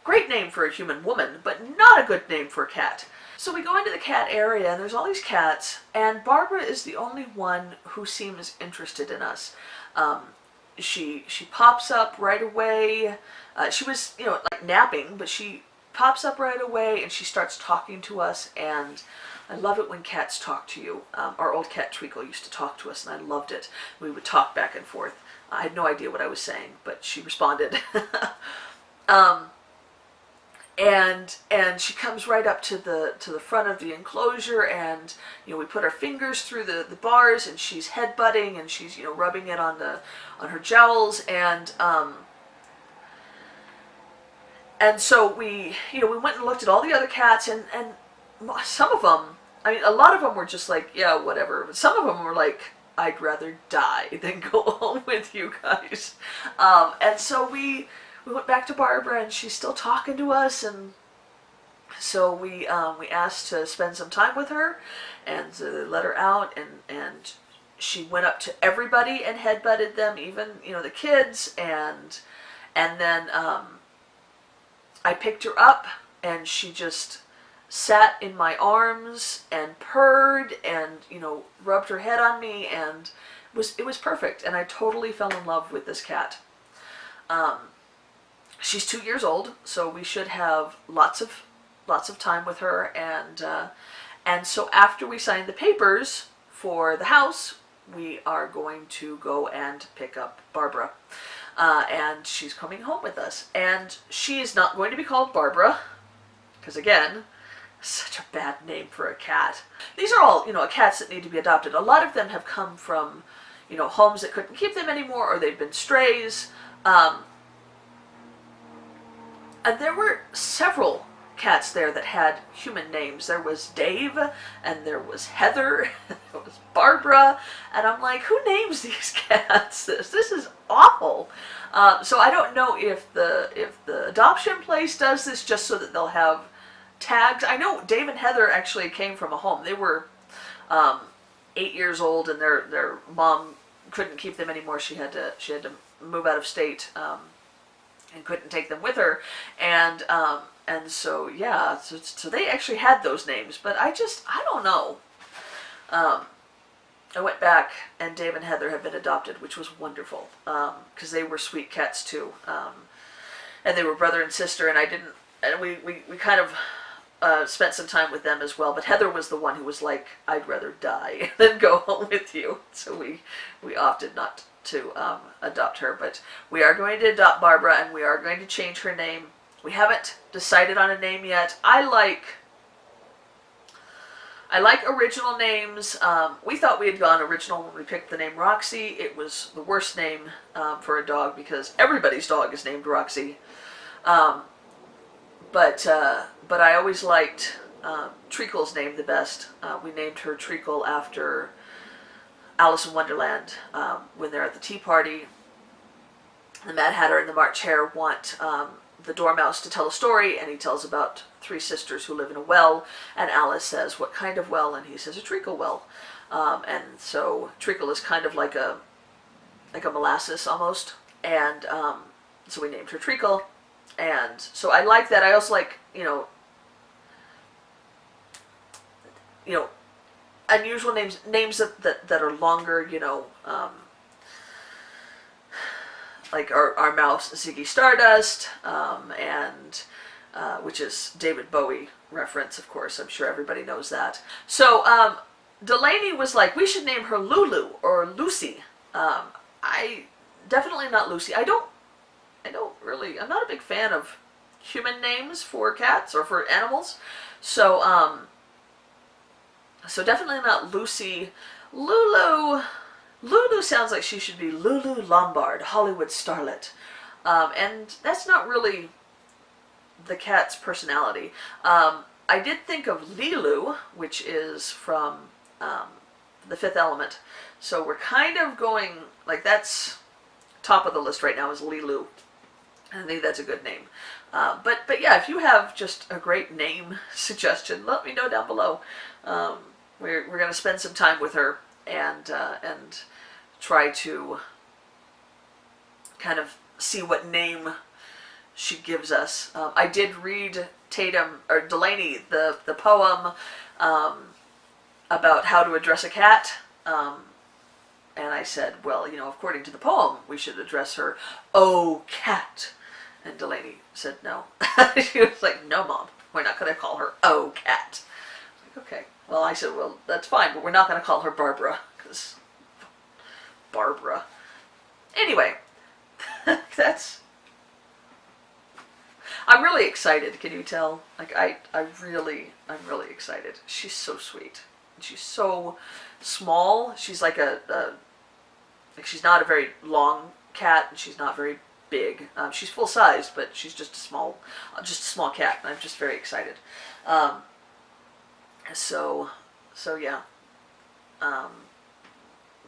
Speaker 1: Great name for a human woman, but not a good name for a cat. So we go into the cat area, and there's all these cats, and Barbara is the only one who seems interested in us. She pops up right away. She was, like napping, but she pops up right away, and she starts talking to us, and I love it when cats talk to you. Our old cat Treacle used to talk to us, and I loved it. We would talk back and forth. I had no idea what I was saying, but she responded. And she comes right up to the front of the enclosure, and we put our fingers through the bars, and she's headbutting, and she's rubbing it on her jowls, and so we went and looked at all the other cats, and some of them, I mean, a lot of them were just like, yeah, whatever, but some of them were like, I'd rather die than go home with you guys. And so we went back to Barbara, and she's still talking to us, and So we asked to spend some time with her, and let her out, and she went up to everybody and headbutted them, even the kids, and then I picked her up, and she just sat in my arms and purred and rubbed her head on me, and it was perfect, and I totally fell in love with this cat. She's 2 years old, so we should have lots of time with her, and so after we sign the papers for the house, we are going to go and pick up Barbara, and she's coming home with us, and she is not going to be called Barbara, because again, such a bad name for a cat. These are all cats that need to be adopted. A lot of them have come from homes that couldn't keep them anymore, or they've been strays, and there were several cats there that had human names. There was Dave, and there was Heather, and there was Barbara, and I'm like, who names these cats this? This is awful. So I don't know if the adoption place does this just so that they'll have tags. I know Dave and Heather actually came from a home. They were 8 years old, and their mom couldn't keep them anymore. She had to move out of state, and couldn't take them with her, and so yeah, so they actually had those names, but I don't know. I went back, and Dave and Heather have been adopted, which was wonderful, because they were sweet cats too, and they were brother and sister, and we kind of spent some time with them as well, but Heather was the one who was like, I'd rather die than go home with you, so we opted not to adopt her, but we are going to adopt Barbara, and we are going to change her name. We haven't decided on a name yet. I like original names. We thought we had gone original when we picked the name Roxy. It was the worst name for a dog, because everybody's dog is named Roxy. But I always liked Treacle's name the best. We named her Treacle after Alice in Wonderland, when they're at the tea party. The Mad Hatter and the March Hare want the Dormouse to tell a story, and he tells about 3 sisters who live in a well, and Alice says, what kind of well? And he says, a treacle well. And so treacle is kind of like a molasses almost, and so we named her Treacle, and so I like that. I also like, unusual names that are longer, like our mouse Ziggy Stardust, and which is David Bowie reference, of course. I'm sure everybody knows that. So Delaney was like, we should name her Lulu or Lucy. I definitely not Lucy. I don't really. I'm not a big fan of human names for cats or for animals. So so definitely not Lucy. Lulu sounds like she should be Lulu Lombard, Hollywood starlet. And that's not really the cat's personality. I did think of Lilu, which is from The Fifth Element. So we're kind of going, like, that's top of the list right now is Lilu. I think that's a good name. But yeah, if you have just a great name suggestion, let me know down below. We're going to spend some time with her and try to kind of see what name she gives us. I did read Delaney the poem about how to address a cat, and I said, well, according to the poem, we should address her, "Oh, cat." And Delaney said no. She was like, no, Mom, we're not going to call her "Oh, cat." Like, okay. Well, I said, well, that's fine, but we're not going to call her Barbara, because Barbara. Anyway, I'm really excited, can you tell? Like, I'm really excited. She's so sweet. She's so small. She's like she's not a very long cat, and she's not very big. She's full sized, but she's just a small cat, and I'm just very excited. So yeah.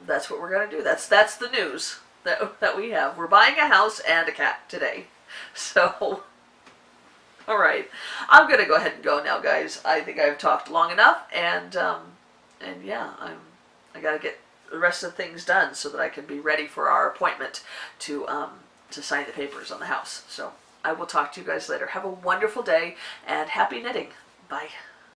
Speaker 1: That's what we're gonna do. That's the news that we have. We're buying a house and a cat today. So All right, I'm gonna go ahead and go now, guys. I think I've talked long enough, and yeah, I gotta get the rest of the things done so that I can be ready for our appointment to sign the papers on the house. So I will talk to you guys later. Have a wonderful day and happy knitting. Bye.